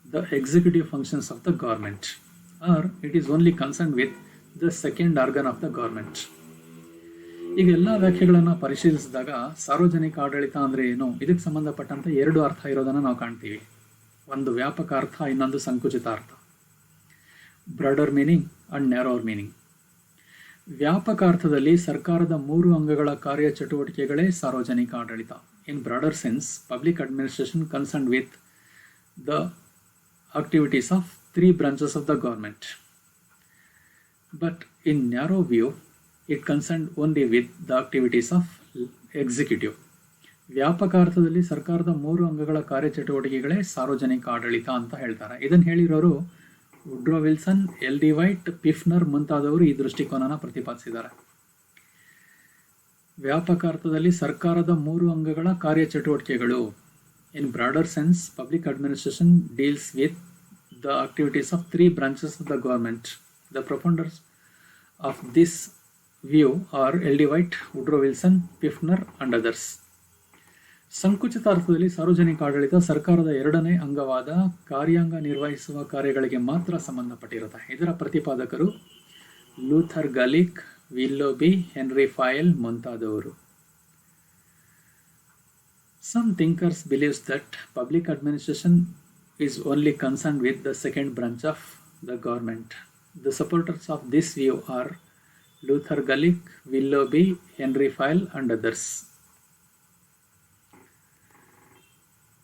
the executive functions of the government, or it is only concerned with the second organ of the government. ಈಗ ಎಲ್ಲ ವ್ಯಾಖ್ಯೆಗಳನ್ನು ಪರಿಶೀಲಿಸಿದಾಗ ಸಾರ್ವಜನಿಕ ಆಡಳಿತ ಅಂದರೆ ಏನು, ಇದಕ್ಕೆ ಸಂಬಂಧಪಟ್ಟಂತೆ 2 ಅರ್ಥ ಇರೋದನ್ನು ನಾವು ಕಾಣ್ತೀವಿ. ಒಂದು ವ್ಯಾಪಕ ಅರ್ಥ, ಇನ್ನೊಂದು ಸಂಕುಚಿತ ಅರ್ಥ. Broader meaning and narrower meaning. ವ್ಯಾಪಕ ಅರ್ಥದಲ್ಲಿ ಸರ್ಕಾರದ 3 ಅಂಗಗಳ ಕಾರ್ಯಚಟುವಟಿಕೆಗಳೇ ಸಾರ್ವಜನಿಕ ಆಡಳಿತ. In broader sense, public administration concern with the activities of 3 branches of the government. But in narrow view, it concerned only with the activities of executive. ವ್ಯಾಪಕ ಅರ್ಥದಲ್ಲಿ ಸರ್ಕಾರದ 3 ಅಂಗಗಳ ಕಾರ್ಯಚಟುವಟಿಕೆಗಳೇ ಸಾರ್ವಜನಿಕ ಆಡಳಿತ ಅಂತ ಹೇಳ್ತಾರೆ. ಇದನ್ನು ಹೇಳಿರೋರು Woodrow Wilson, L D White, Pfiffner ಮುಂತಾದವರು ಈ ದೃಷ್ಟಿಕೋನನ ಪ್ರತಿಪಾದಿಸಿದ್ದಾರೆ. ವ್ಯಾಪಕ ಅರ್ಥದಲ್ಲಿ ಸರ್ಕಾರದ 3 ಅಂಗಗಳ ಕಾರ್ಯಚಟುವಟಿಕೆಗಳು. In broader sense, public administration deals with the activities of 3 branches of the government. The proponents of this view are L.D. White, Woodrow Wilson, Piffner and others. ಸಂಕುಚಿತ ಅರ್ಥದಲ್ಲಿ ಸಾರ್ವಜನಿಕ ಆಡಳಿತ ಸರ್ಕಾರದ 2ನೇ ಅಂಗವಾದ ಕಾರ್ಯಾಂಗ ನಿರ್ವಹಿಸುವ ಕಾರ್ಯಗಳಿಗೆ ಮಾತ್ರ ಸಂಬಂಧಪಟ್ಟಿರುತ್ತೆ. ಇದರ ಪ್ರತಿಪಾದಕರು ಲೂಥರ್ ಗಲಿಕ್, ವಿಲ್ಲೋಬಿ, ಹೆನ್ರಿ ಫಾಯಲ್ ಮುಂತಾದವರು. Some thinkers believes that public administration is only concerned with the second branch of the government. The supporters of this view are Luther Gulick, Willoughby, Henry Fayol and others.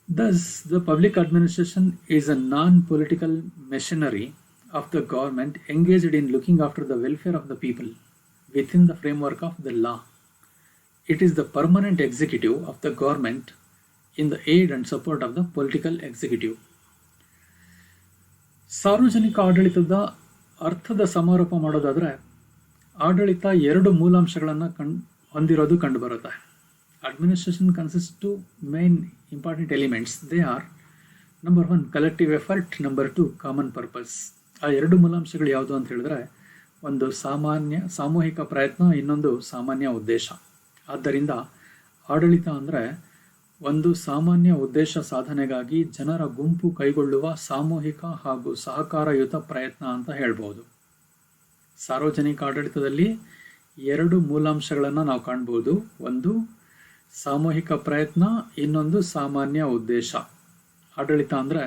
Thus, the public administration is a non-political machinery of the government engaged in looking after the welfare of the people within the framework of the law. It is the permanent executive of the government in the aid and support of the political executive. ಸಾರ್ವಜನಿಕ ಆಡಳಿತದ ಅರ್ಥದ ಸಮಾರೋಪ ಮಾಡೋದಾದರೆ ಆಡಳಿತ 2 ಮೂಲಾಂಶಗಳನ್ನು ಹೊಂದಿರೋದು ಕಂಡುಬರುತ್ತೆ. Administration consists 2 main important elements. They are number 1 collective effort, number 2 common purpose. ಆ ಎರಡು ಮೂಲಾಂಶಗಳು ಯಾವುದು ಅಂತ ಹೇಳಿದ್ರೆ, ಒಂದು ಸಾಮೂಹಿಕ ಪ್ರಯತ್ನ, ಇನ್ನೊಂದು ಸಾಮಾನ್ಯ ಉದ್ದೇಶ. ಆದ್ದರಿಂದ ಆಡಳಿತ ಅಂದರೆ ಒಂದು ಸಾಮಾನ್ಯ ಉದ್ದೇಶ ಸಾಧನೆಗಾಗಿ ಜನರ ಗುಂಪು ಕೈಗೊಳ್ಳುವ ಸಾಮೂಹಿಕ ಹಾಗೂ ಸಹಕಾರಯುತ ಪ್ರಯತ್ನ ಅಂತ ಹೇಳ್ಬೋದು. ಸಾರ್ವಜನಿಕ ಆಡಳಿತದಲ್ಲಿ ಎರಡು ಮೂಲಾಂಶಗಳನ್ನು ನಾವು ಕಾಣ್ಬೋದು. ಒಂದು ಸಾಮೂಹಿಕ ಪ್ರಯತ್ನ, ಇನ್ನೊಂದು ಸಾಮಾನ್ಯ ಉದ್ದೇಶ. ಆಡಳಿತ ಅಂದರೆ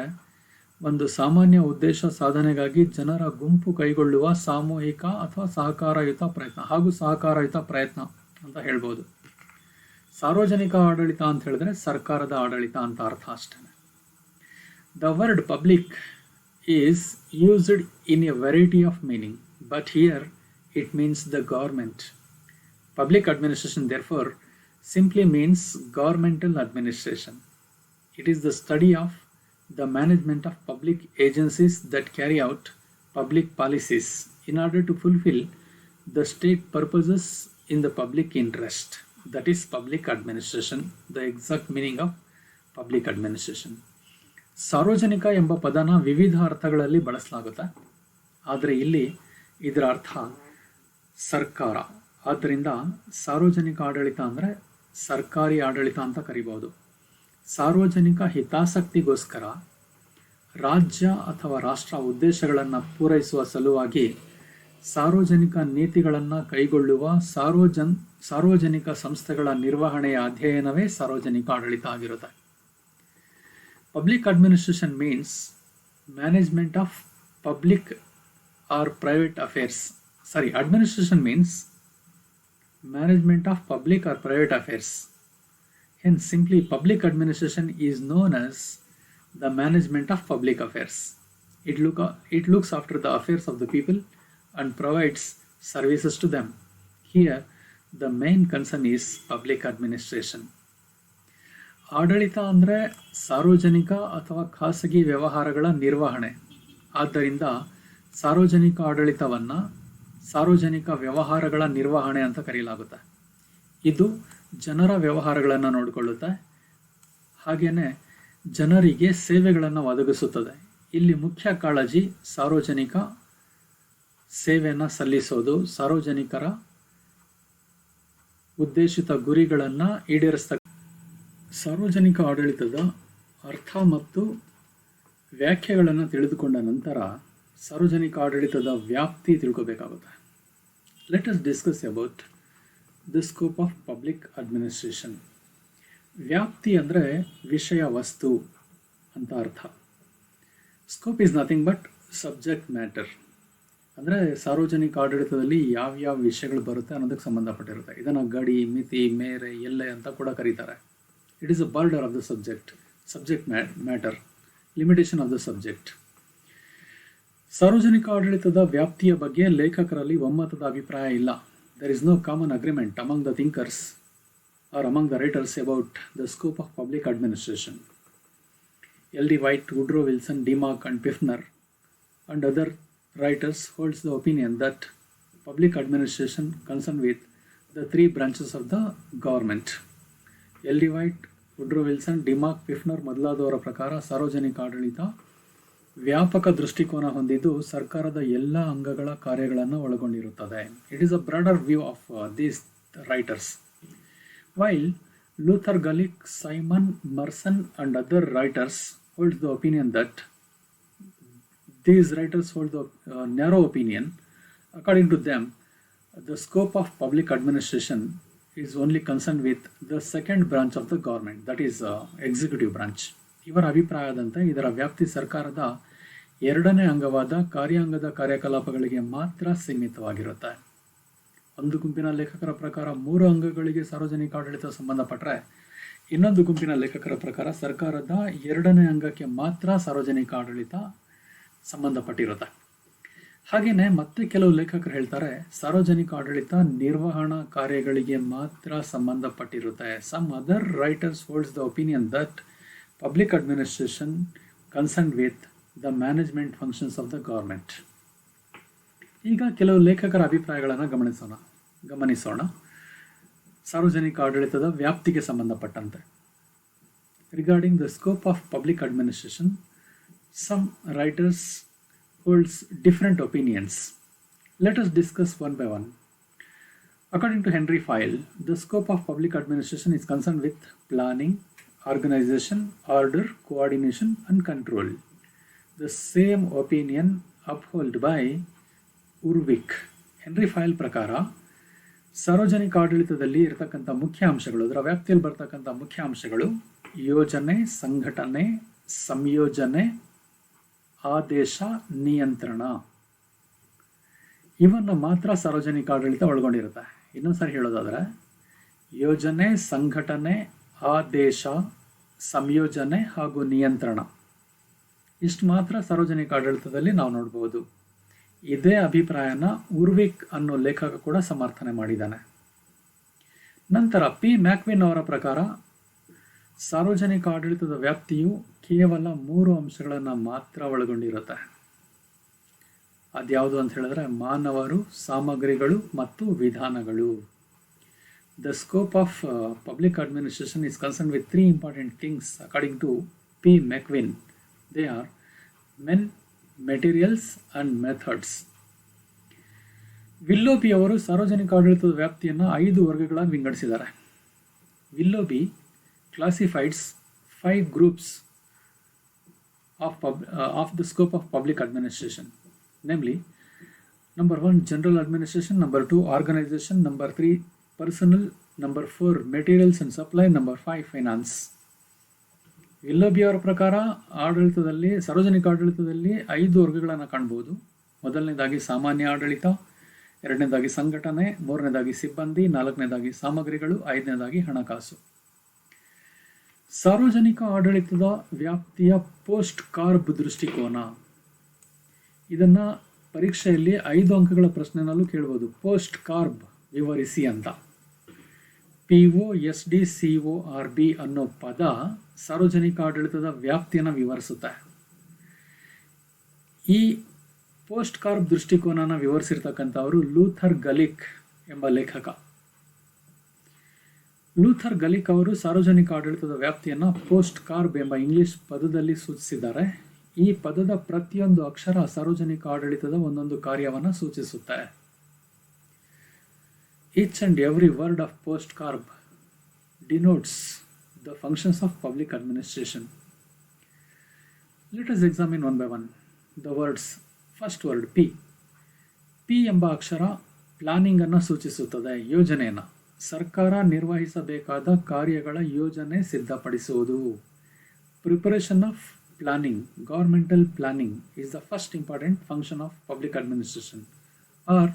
ಒಂದು ಸಾಮಾನ್ಯ ಉದ್ದೇಶ ಸಾಧನೆಗಾಗಿ ಜನರ ಗುಂಪು ಕೈಗೊಳ್ಳುವ ಸಾಮೂಹಿಕ ಅಥವಾ ಸಹಕಾರಯುತ ಪ್ರಯತ್ನ ಹಾಗೂ ಸಹಕಾರಯುತ ಪ್ರಯತ್ನ ಅಂತ ಹೇಳ್ಬೋದು. ಸಾರ್ವಜನಿಕ ಆಡಳಿತ ಅಂತ ಹೇಳಿದ್ರೆ ಸರ್ಕಾರದ ಆಡಳಿತ ಅಂತ ಅರ್ಥ ಅಷ್ಟೇ. The word public is used in a variety of meaning, but here it means the government. Public administration therefore simply means governmental administration. It is the study of the management of public agencies that carry out public policies in order to fulfill the state purposes in the public interest. That is public administration, the exact meaning of public administration. ಸಾರ್ವಜನಿಕ ಎಂಬ ಪದನ ವಿವಿಧ ಅರ್ಥಗಳಲ್ಲಿ ಬಳಸಲಾಗುತ್ತೆ, ಆದರೆ ಇಲ್ಲಿ ಇದರ ಅರ್ಥ ಸರ್ಕಾರ. ಆದ್ದರಿಂದ ಸಾರ್ವಜನಿಕ ಆಡಳಿತ ಅಂದರೆ ಸರ್ಕಾರಿ ಆಡಳಿತ ಅಂತ ಕರಿಬಹುದು. ಸಾರ್ವಜನಿಕ ಹಿತಾಸಕ್ತಿಗೋಸ್ಕರ ರಾಜ್ಯ ಅಥವಾ ರಾಷ್ಟ್ರ ಉದ್ದೇಶಗಳನ್ನು ಪೂರೈಸುವ ಸಲುವಾಗಿ ಸಾರ್ವಜನಿಕ ನೀತಿಗಳನ್ನು ಕೈಗೊಳ್ಳುವ ಸಾರ್ವಜನಿಕ ಸಂಸ್ಥೆಗಳ ನಿರ್ವಹಣೆಯ ಅಧ್ಯಯನವೇ ಸಾರ್ವಜನಿಕ ಆಡಳಿತ ಆಗಿರುತ್ತೆ. Public administration means management of public or private affairs. Administration means management of public or private affairs. Hence, simply public administration is known as the management of public affairs. It looks after the affairs of the people and provides services to them. Here, the main concern is public administration. ಆಡಳಿತ ಅಂದರೆ ಸಾರ್ವಜನಿಕ ಅಥವಾ ಖಾಸಗಿ ವ್ಯವಹಾರಗಳ ನಿರ್ವಹಣೆ. ಆದ್ದರಿಂದ ಸಾರ್ವಜನಿಕ ಆಡಳಿತವನ್ನು ಸಾರ್ವಜನಿಕ ವ್ಯವಹಾರಗಳ ನಿರ್ವಹಣೆ ಅಂತ ಕರೆಯಲಾಗುತ್ತೆ. ಇದು ಜನರ ವ್ಯವಹಾರಗಳನ್ನು ನೋಡಿಕೊಳ್ಳುತ್ತೆ, ಹಾಗೆಯೇ ಜನರಿಗೆ ಸೇವೆಗಳನ್ನು ಒದಗಿಸುತ್ತದೆ. ಇಲ್ಲಿ ಮುಖ್ಯ ಕಾಳಜಿ ಸಾರ್ವಜನಿಕ ಸೇವೆಯನ್ನು ಸಲ್ಲಿಸೋದು, ಸಾರ್ವಜನಿಕರ ಉದ್ದೇಶಿತ ಗುರಿಗಳನ್ನು ಈಡೇರಿಸ್ತಕ್ಕ. ಸಾರ್ವಜನಿಕ ಆಡಳಿತದ ಅರ್ಥ ಮತ್ತು ವ್ಯಾಖ್ಯೆಗಳನ್ನು ತಿಳಿದುಕೊಂಡ ನಂತರ ಸಾರ್ವಜನಿಕ ಆಡಳಿತದ ವ್ಯಾಪ್ತಿ ತಿಳ್ಕೋಬೇಕಾಗುತ್ತೆ. Let us discuss about the scope of public administration. ವ್ಯಾಪ್ತಿ ಅಂದರೆ ವಿಷಯ ವಸ್ತು ಅಂತ ಅರ್ಥ. Scope is nothing but subject matter. ಅಂದರೆ ಸಾರ್ವಜನಿಕ ಆಡಳಿತದಲ್ಲಿ ಯಾವ್ಯಾವ ವಿಷಯಗಳು ಬರುತ್ತೆ ಅನ್ನೋದಕ್ಕೆ ಸಂಬಂಧಪಟ್ಟಿರುತ್ತೆ. ಇದನ್ನು ಗಡಿ, ಮಿತಿ, ಮೇರೆ, ಎಲ್ಲೆ ಅಂತ ಕೂಡ ಕರೀತಾರೆ. It is a border of the subject matter, limitation of the subject. ಸಾರ್ವಜನಿಕ ಆಡಳಿತದ ವ್ಯಾಪ್ತಿಯ ಬಗ್ಗೆ ಲೇಖಕರಲ್ಲಿ ಒಮ್ಮತದ ಅಭಿಪ್ರಾಯ ಇಲ್ಲ. There is no common agreement among the thinkers or among the writers about the scope of public administration. L.D. White, Woodrow Wilson, Demark and Pfiffner and other writers holds the opinion that public administration concerned with the three branches of the government. L.D. White, Woodrow Wilson, Demark, Pfiffner ಮೊದಲಾದವರ ಪ್ರಕಾರ ಸಾರ್ವಜನಿಕ ಆಡಳಿತ ವ್ಯಾಪಕ ದೃಷ್ಟಿಕೋನ ಹೊಂದಿದ್ದು ಸರ್ಕಾರದ ಎಲ್ಲ ಅಂಗಗಳ ಕಾರ್ಯಗಳನ್ನು ಒಳಗೊಂಡಿರುತ್ತದೆ. It is a broader view of these writers. While Luther Gulick, Simon Merson and other writers hold the opinion that these writers hold the narrow opinion. According to them, the scope of public administration is only concerned with the second branch of the government, that is executive branch. ಇವರ ಅಭಿಪ್ರಾಯದಂತೆ ಇದರ ವ್ಯಾಪ್ತಿ ಸರ್ಕಾರದ ಎರಡನೇ ಅಂಗವಾದ ಕಾರ್ಯಾಂಗದ ಕಾರ್ಯಕಲಾಪಗಳಿಗೆ ಮಾತ್ರ ಸೀಮಿತವಾಗಿರುತ್ತೆ. ಒಂದು ಗುಂಪಿನ ಲೇಖಕರ ಪ್ರಕಾರ 3 ಅಂಗಗಳಿಗೆ ಸಾರ್ವಜನಿಕ ಆಡಳಿತ ಸಂಬಂಧಪಟ್ಟರೆ, ಇನ್ನೊಂದು ಗುಂಪಿನ ಲೇಖಕರ ಪ್ರಕಾರ ಸರ್ಕಾರದ ಎರಡನೇ ಅಂಗಕ್ಕೆ ಮಾತ್ರ ಸಾರ್ವಜನಿಕ ಆಡಳಿತ ಸಂಬಂಧಪಟ್ಟಿರುತ್ತೆ. ಹಾಗೆಯೇ ಮತ್ತೆ ಕೆಲವು ಲೇಖಕರು ಹೇಳ್ತಾರೆ ಸಾರ್ವಜನಿಕ ಆಡಳಿತ ನಿರ್ವಹಣಾ ಕಾರ್ಯಗಳಿಗೆ ಮಾತ್ರ ಸಂಬಂಧಪಟ್ಟಿರುತ್ತೆ. Some other writers holds the opinion that public administration concerned with the management functions of the government. ಈಗ ಕೆಲವು ಲೇಖಕರ ಅಭಿಪ್ರಾಯಗಳನ್ನು ಗಮನಿಸೋಣ ಸಾರ್ವಜನಿಕ ಆಡಳಿತದ ವ್ಯಾಪ್ತಿಗೆ ಸಂಬಂಧಪಟ್ಟಂತೆ. Regarding the scope of public administration, Some writers holds different opinions. Let us discuss one by one. According to Henry File, the scope of public administration is concerned with planning, organization, order, coordination, and control. The same opinion upheld by Urwick. Henry file ಪ್ರಕಾರ ಸಾರ್ವಜನಿಕ ಆಡಳಿತದಲ್ಲಿ ಇರತಕ್ಕಂಥ ಮುಖ್ಯ ಅಂಶಗಳು, ಅದರ ವ್ಯಾಪ್ತಿಯಲ್ಲಿ ಬರ್ತಕ್ಕಂಥ ಮುಖ್ಯ ಅಂಶಗಳು ಯೋಜನೆ, ಸಂಘಟನೆ, ಸಂಯೋಜನೆ, ಆದೇಶ, ನಿಯಂತ್ರಣ. ಇವನ್ನು ಮಾತ್ರ ಸಾರ್ವಜನಿಕ ಆಡಳಿತ ಒಳಗೊಂಡಿರುತ್ತೆ. ಇನ್ನೊಂದ್ಸರಿ ಹೇಳೋದಾದ್ರೆ ಯೋಜನೆ, ಸಂಘಟನೆ, ಆದೇಶ, ಸಂಯೋಜನೆ ಹಾಗೂ ನಿಯಂತ್ರಣ ಇಷ್ಟು ಮಾತ್ರ ಸಾರ್ವಜನಿಕ ಆಡಳಿತದಲ್ಲಿ ನಾವು ನೋಡ್ಬೋದು. ಇದೇ ಅಭಿಪ್ರಾಯನ ಉರ್ವಿಕ್ ಅನ್ನೋ ಲೇಖಕ ಕೂಡ ಸಮರ್ಥನೆ ಮಾಡಿದ್ದಾನೆ. ನಂತರ ಪಿ ಮ್ಯಾಕ್ವಿನ್ ಅವರ ಪ್ರಕಾರ ಸಾರ್ವಜನಿಕ ಆಡಳಿತದ ವ್ಯಾಪ್ತಿಯು ಕೇವಲ 3 ಅಂಶಗಳನ್ನು ಮಾತ್ರ ಒಳಗೊಂಡಿರುತ್ತೆ. ಅದ್ಯಾವುದು ಅಂತ ಹೇಳಿದ್ರೆ ಮಾನವರು, ಸಾಮಗ್ರಿಗಳು ಮತ್ತು ವಿಧಾನಗಳು. The scope of public administration is concern with 3 important things according to P McQueen. They are men, materials and methods. Willoughby ಅವರು ಸಾರ್ವಜನಿಕ ಆಡಳಿತದ ವ್ಯಾಪ್ತಿಯನ್ನು 5 ವರ್ಗಗಳಾಗಿ ವಿಂಗಡಿಸಿದ್ದಾರೆ. ವಿಲ್ಲೋಬಿ classifies 5 groups of the scope of public administration, namely number 1 general administration, number 2 organization, number 3 personal, number 4 materials and supply, number 5 finance. ವಿಲ್ಲೋಬಿ ಅವರ ಪ್ರಕಾರ ಆಡಳಿತದಲ್ಲಿ, ಸಾರ್ವಜನಿಕ ಆಡಳಿತದಲ್ಲಿ 5 ವರ್ಗಗಳನ್ನು ಕಾಣಬಹುದು. ಮೊದಲನೇದಾಗಿ ಸಾಮಾನ್ಯ ಆಡಳಿತ, ಎರಡನೇದಾಗಿ ಸಂಘಟನೆ, ಮೂರನೇದಾಗಿ ಸಿಬ್ಬಂದಿ, ನಾಲ್ಕನೇದಾಗಿ ಸಾಮಗ್ರಿಗಳು, ಐದನೇದಾಗಿ ಹಣಕಾಸು. ಸಾರ್ವಜನಿಕ ಆಡಳಿತದ ವ್ಯಾಪ್ತಿಯ ಪೋಸ್ಟ್ ಕಾರ್ಬ್ ದೃಷ್ಟಿಕೋನ, ಇದನ್ನ ಪರೀಕ್ಷೆಯಲ್ಲಿ 5 ಅಂಕಗಳ ಪ್ರಶ್ನೆನಲ್ಲೂ ಕೇಳಬಹುದು. ಪೋಸ್ಟ್ ಕಾರ್ಬ್ ವಿವರಿಸಿ ಅಂತ. POSDCORB ಅನ್ನೋ ಪದ ಸಾರ್ವಜನಿಕ ಆಡಳಿತದ ವ್ಯಾಪ್ತಿಯನ್ನು ವಿವರಿಸುತ್ತೆ. ಈ ಪೋಸ್ಟ್ ಕಾರ್ಬ್ ದೃಷ್ಟಿಕೋನನ ವಿವರಿಸಿರ್ತಕ್ಕಂಥವರು ಲೂಥರ್ ಗಲಿಕ್ ಎಂಬ ಲೇಖಕ. ಲೂಥರ್ ಗಲಿಕ್ ಅವರು ಸಾರ್ವಜನಿಕ ಆಡಳಿತದ ವ್ಯಾಪ್ತಿಯನ್ನು ಪೋಸ್ಟ್ ಕಾರ್ಬ್ ಎಂಬ ಇಂಗ್ಲಿಷ್ ಪದದಲ್ಲಿ ಸೂಚಿಸಿದ್ದಾರೆ. ಈ ಪದದ ಪ್ರತಿಯೊಂದು ಅಕ್ಷರ ಸಾರ್ವಜನಿಕ ಆಡಳಿತದ ಒಂದೊಂದು ಕಾರ್ಯವನ್ನು ಸೂಚಿಸುತ್ತೆ. Each and every word of post carb denotes the functions of public administration. Let us examine one by one the words. First word P. P ಎಂಬ ಅಕ್ಷರ ಪ್ಲಾನಿಂಗ್ ಅನ್ನು ಸೂಚಿಸುತ್ತದೆ, ಯೋಜನೆಯನ್ನು. ಸರ್ಕಾರ ನಿರ್ವಹಿಸಬೇಕಾದ ಕಾರ್ಯಗಳ ಯೋಜನೆ ಸಿದ್ಧಪಡಿಸುವುದು. Preparation of planning, governmental planning is the first important function of public administration or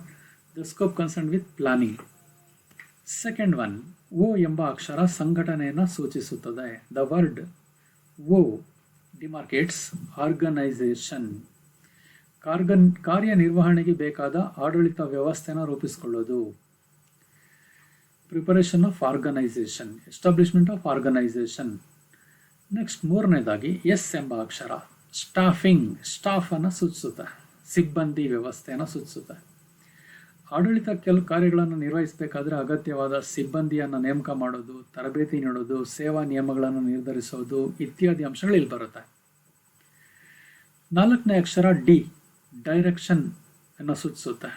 the scope concerned with planning. Second one, O ಎಂಬ ಅಕ್ಷರ ಸಂಘಟನೆಯನ್ನು ಸೂಚಿಸುತ್ತದೆ. The word O demarcates organization. ಕಾರ್ಯನಿರ್ವಹಣೆಗೆ ಬೇಕಾದ ಆಡಳಿತ ವ್ಯವಸ್ಥೆಯನ್ನು ರೂಪಿಸಿಕೊಳ್ಳೋದು. Preparation of organization, establishment of organization. Next ಮೂರನೇದಾಗಿ S ಎಂಬ ಅಕ್ಷರ staffing, staff ಅನ್ನು ಸೂಚಿಸುತ್ತೆ, ಸಿಬ್ಬಂದಿ ವ್ಯವಸ್ಥೆಯನ್ನು ಸೂಚಿಸುತ್ತೆ. ಆಡಳಿತ ಕೆಲವು ಕಾರ್ಯಗಳನ್ನು ನಿರ್ವಹಿಸಬೇಕಾದ್ರೆ ಅಗತ್ಯವಾದ ಸಿಬ್ಬಂದಿಯನ್ನು ನೇಮಕ ಮಾಡೋದು, ತರಬೇತಿ ನೀಡೋದು, ಸೇವಾ ನಿಯಮಗಳನ್ನು ನಿರ್ಧರಿಸೋದು ಇತ್ಯಾದಿ ಅಂಶಗಳು ಇಲ್ಲಿ ಬರುತ್ತೆ. ನಾಲ್ಕನೇ ಅಕ್ಷರ ಡಿ, ಡೈರೆಕ್ಷನ್ ಅನ್ನು ಸೂಚಿಸುತ್ತೆ.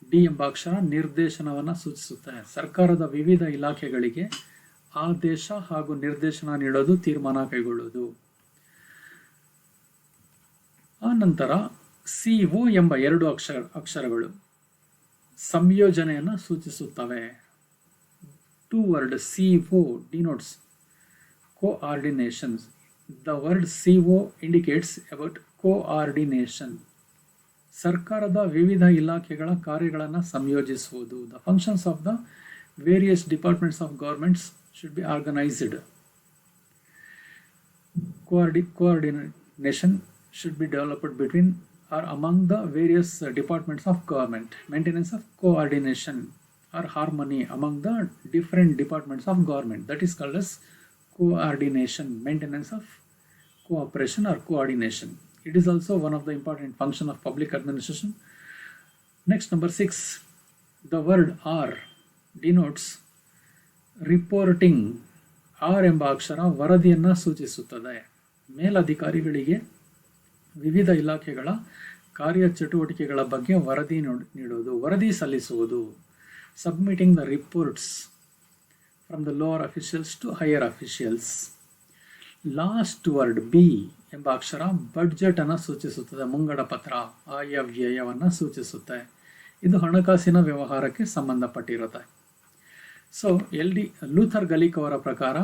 ಡಿ ಎಂಬ ಅಕ್ಷರ ನಿರ್ದೇಶನವನ್ನು ಸೂಚಿಸುತ್ತೆ. ಸರ್ಕಾರದ ವಿವಿಧ ಇಲಾಖೆಗಳಿಗೆ ಆದೇಶ ಹಾಗೂ ನಿರ್ದೇಶನ ನೀಡೋದು, ತೀರ್ಮಾನ ಕೈಗೊಳ್ಳೋದು. ಆ ನಂತರ CO ಎಂಬ 2 ಅಕ್ಷರಗಳು ಸಂಯೋಜನೆಯನ್ನು ಸೂಚಿಸುತ್ತವೆ. 2 word CO denotes coordination. The word CO indicates about coordination. ಸರ್ಕಾರದ ವಿವಿಧ ಇಲಾಖೆಗಳ ಕಾರ್ಯಗಳನ್ನು ಸಂಯೋಜಿಸುವುದು. The functions of the various departments of governments should be organized. Coordination should be developed between or among the various departments of government. Maintenance of coordination or harmony among the different departments of government, that is called as coordination. Maintenance of cooperation or coordination. It is also one of the important function of public administration. Next, number 6, the word R denotes reporting. R ಎಂಬ ಅಕ್ಷರ ವರದಿಯನ್ನು ಸೂಚಿಸುತ್ತದೆ. ಮೇಲಧಿಕಾರಿಗಳಿಗೆ ವಿವಿಧ ಇಲಾಖೆಗಳ ಕಾರ್ಯಚಟುವಟಿಕೆಗಳ ಬಗ್ಗೆ ವರದಿ ನೀಡುವುದು, ವರದಿ ಸಲ್ಲಿಸುವುದು, submitting the reports from the lower officials to higher officials. Last word B ಎಂಬ ಅಕ್ಷರ ಬಡ್ಜೆಟ್ ಅನ್ನು ಸೂಚಿಸುತ್ತದೆ, ಮುಂಗಡ ಪತ್ರ, ಆಯ ವ್ಯಯವನ್ನು ಸೂಚಿಸುತ್ತೆ. ಇದು ಹಣಕಾಸಿನ ವ್ಯವಹಾರಕ್ಕೆ ಸಂಬಂಧಪಟ್ಟಿರುತ್ತೆ. ಸೊ ಲೂಥರ್ ಗಲಿಕ್ ಅವರ ಪ್ರಕಾರ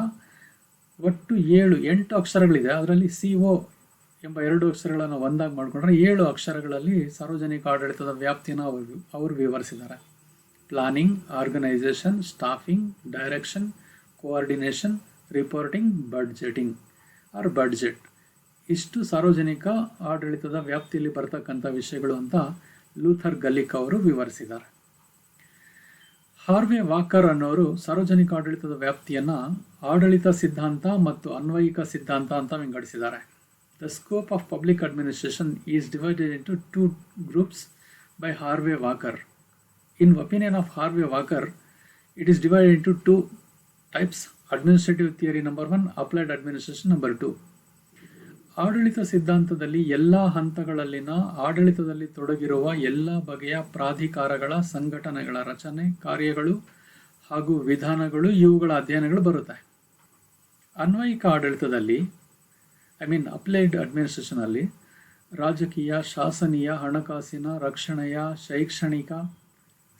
ಒಟ್ಟು 8 ಅಕ್ಷರಗಳಿದೆ. ಅದರಲ್ಲಿ CO ಎಂಬ 2 ಅಕ್ಷರಗಳನ್ನು ಒಂದಾಗಿ ಮಾಡಿಕೊಂಡ್ರೆ 7 ಅಕ್ಷರಗಳಲ್ಲಿ ಸಾರ್ವಜನಿಕ ಆಡಳಿತದ ವ್ಯಾಪ್ತಿಯನ್ನು ಅವರು ವಿವರಿಸಿದ್ದಾರೆ. Planning, organisation, staffing, direction, coordination, reporting, budgeting or budget. ಇಷ್ಟು ಸಾರ್ವಜನಿಕ ಆಡಳಿತದ ವ್ಯಾಪ್ತಿಯಲ್ಲಿ ಬರ್ತಕ್ಕಂಥ ವಿಷಯಗಳು ಅಂತ ಲೂಥರ್ ಗಲಿಕ್ ಅವರು ವಿವರಿಸಿದ್ದಾರೆ. ಹಾರ್ವೆ ವಾಕರ್ ಅನ್ನೋರು ಸಾರ್ವಜನಿಕ ಆಡಳಿತದ ವ್ಯಾಪ್ತಿಯನ್ನು ಆಡಳಿತ ಸಿದ್ಧಾಂತ ಮತ್ತು ಅನ್ವಯಿಕ ಸಿದ್ಧಾಂತ ಅಂತ ವಿಂಗಡಿಸಿದ್ದಾರೆ. The scope of public administration is divided into 2 groups by Harvey Walker. In opinion of Harvey Walker, it is divided into 2 types: administrative theory number 1, applied administration number 2. ಆಡಳಿತ ಸಿದ್ಧಾಂತದಲ್ಲಿ ಎಲ್ಲ ಹಂತಗಳಲ್ಲಿನ ಆಡಳಿತದಲ್ಲಿ ತೊಡಗಿರುವ ಎಲ್ಲ ಬಗೆಯ ಪ್ರಾಧಿಕಾರಗಳ, ಸಂಘಟನೆಗಳ ರಚನೆ, ಕಾರ್ಯಗಳು ಹಾಗೂ ವಿಧಾನಗಳು, ಇವುಗಳ ಅಧ್ಯಯನಗಳು ಬರುತ್ತೆ. ಅನ್ವಯಿಕ ಆಡಳಿತದಲ್ಲಿ ಅಪ್ಲೈಡ್ ಅಡ್ಮಿನಿಸ್ಟ್ರೇಷನ್ ಅಲ್ಲಿ ರಾಜಕೀಯ, ಶಾಸನೀಯ, ಹಣಕಾಸಿನ, ರಕ್ಷಣೆಯ, ಶೈಕ್ಷಣಿಕ,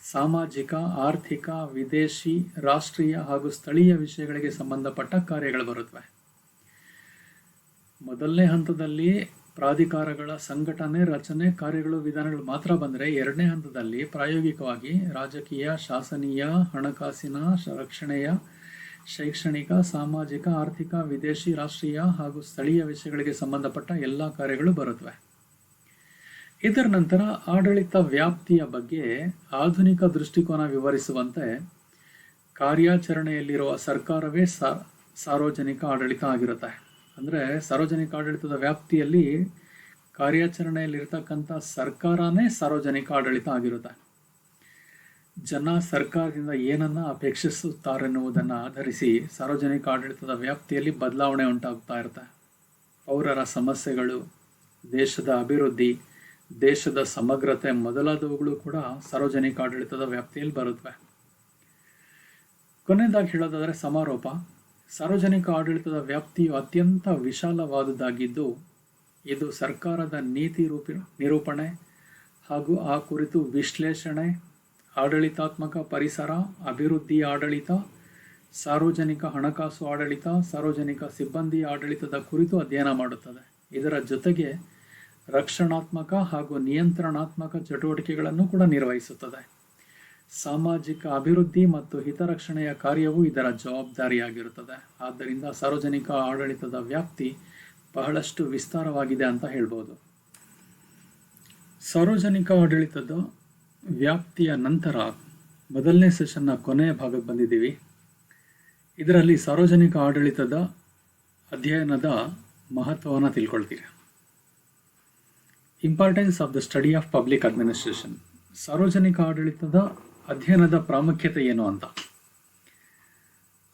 ಸಾಮಾಜಿಕ, ಆರ್ಥಿಕ, ವಿದೇಶಿ, ರಾಷ್ಟ್ರೀಯ ಹಾಗೂ ಸ್ಥಳೀಯ ವಿಷಯಗಳಿಗೆ ಸಂಬಂಧಪಟ್ಟ ಕಾರ್ಯಗಳು ಬರುತ್ತವೆ. ಮೊದಲನೇ ಹಂತದಲ್ಲಿ ಪ್ರಾಧಿಕಾರಗಳ ಸಂಘಟನೆ, ರಚನೆ, ಕಾರ್ಯಗಳು, ವಿಧಾನಗಳು ಮಾತ್ರ ಬಂದರೆ, ಎರಡನೇ ಹಂತದಲ್ಲಿ ಪ್ರಾಯೋಗಿಕವಾಗಿ ರಾಜಕೀಯ, ಶಾಸನೀಯ, ಹಣಕಾಸಿನ, ರಕ್ಷಣೆಯ, ಶೈಕ್ಷಣಿಕ, ಸಾಮಾಜಿಕ, ಆರ್ಥಿಕ, ವಿದೇಶಿ, ರಾಷ್ಟ್ರೀಯ ಹಾಗೂ ಸ್ಥಳೀಯ ವಿಷಯಗಳಿಗೆ ಸಂಬಂಧಪಟ್ಟ ಎಲ್ಲ ಕಾರ್ಯಗಳು ಬರುತ್ತವೆ. ಇದರ ನಂತರ ಆಡಳಿತ ವ್ಯಾಪ್ತಿಯ ಬಗ್ಗೆ ಆಧುನಿಕ ದೃಷ್ಟಿಕೋನ ವಿವರಿಸುವಂತೆ ಕಾರ್ಯಾಚರಣೆಯಲ್ಲಿರುವ ಸರ್ಕಾರವೇ ಸಾರ್ವಜನಿಕ ಆಡಳಿತ ಆಗಿರುತ್ತೆ. ಅಂದರೆ ಸಾರ್ವಜನಿಕ ಆಡಳಿತದ ವ್ಯಾಪ್ತಿಯಲ್ಲಿ ಕಾರ್ಯಾಚರಣೆಯಲ್ಲಿರ್ತಕ್ಕಂಥ ಸರ್ಕಾರನೇ ಸಾರ್ವಜನಿಕ ಆಡಳಿತ ಆಗಿರುತ್ತೆ. ಜನ ಸರ್ಕಾರದಿಂದ ಏನನ್ನ ಅಪೇಕ್ಷಿಸುತ್ತಾರೆನ್ನುವುದನ್ನು ಆಧರಿಸಿ ಸಾರ್ವಜನಿಕ ಆಡಳಿತದ ವ್ಯಾಪ್ತಿಯಲ್ಲಿ ಬದಲಾವಣೆ ಉಂಟಾಗ್ತಾ ಇರುತ್ತೆ. ಪೌರರ ಸಮಸ್ಯೆಗಳು, ದೇಶದ ಅಭಿವೃದ್ಧಿ, ದೇಶದ ಸಮಗ್ರತೆ ಮೊದಲಾದವುಗಳು ಕೂಡ ಸಾರ್ವಜನಿಕ ಆಡಳಿತದ ವ್ಯಾಪ್ತಿಯಲ್ಲಿ ಬರುತ್ತವೆ. ಕೊನೆಯದಾಗಿ ಹೇಳೋದಾದರೆ ಸಮಾರೋಪ. ಸಾರ್ವಜನಿಕ ಆಡಳಿತದ ವ್ಯಾಪ್ತಿಯು ಅತ್ಯಂತ ವಿಶಾಲವಾದುದಾಗಿದ್ದು, ಇದು ಸರ್ಕಾರದ ನೀತಿ ನಿರೂಪಣೆ ಹಾಗೂ ಆ ಕುರಿತು ವಿಶ್ಲೇಷಣೆ, ಆಡಳಿತಾತ್ಮಕ ಪರಿಸರ, ಅಭಿವೃದ್ಧಿ ಆಡಳಿತ, ಸಾರ್ವಜನಿಕ ಹಣಕಾಸು ಆಡಳಿತ, ಸಾರ್ವಜನಿಕ ಸಿಬ್ಬಂದಿ ಆಡಳಿತದ ಕುರಿತು ಅಧ್ಯಯನ ಮಾಡುತ್ತದೆ. ಇದರ ಜೊತೆಗೆ ರಕ್ಷಣಾತ್ಮಕ ಹಾಗೂ ನಿಯಂತ್ರಣಾತ್ಮಕ ಚಟುವಟಿಕೆಗಳನ್ನು ಕೂಡ ನಿರ್ವಹಿಸುತ್ತದೆ. ಸಾಮಾಜಿಕ ಅಭಿವೃದ್ಧಿ ಮತ್ತು ಹಿತರಕ್ಷಣೆಯ ಕಾರ್ಯವು ಇದರ ಜವಾಬ್ದಾರಿಯಾಗಿರುತ್ತದೆ. ಆದ್ದರಿಂದ ಸಾರ್ವಜನಿಕ ಆಡಳಿತದ ವ್ಯಾಪ್ತಿ ಬಹಳಷ್ಟು ವಿಸ್ತಾರವಾಗಿದೆ ಅಂತ ಹೇಳ್ಬೋದು. ಸಾರ್ವಜನಿಕ ಆಡಳಿತದ ವ್ಯಾಪ್ತಿಯ ನಂತರ ಮೊದಲನೇ ಸೆಷನ್ನ ಕೊನೆಯ ಭಾಗಕ್ಕೆ ಬಂದಿದ್ದೀವಿ. ಇದರಲ್ಲಿ ಸಾರ್ವಜನಿಕ ಆಡಳಿತದ ಅಧ್ಯಯನದ ಮಹತ್ವವನ್ನು ತಿಳ್ಕೊಳ್ತೀರಿ. Importance of the study of public administration. ಸಾರ್ವಜನಿಕ ಆಡಳಿತದ ಅಧ್ಯಯನದ ಪ್ರಾಮುಖ್ಯತೆ ಏನು ಅಂತ.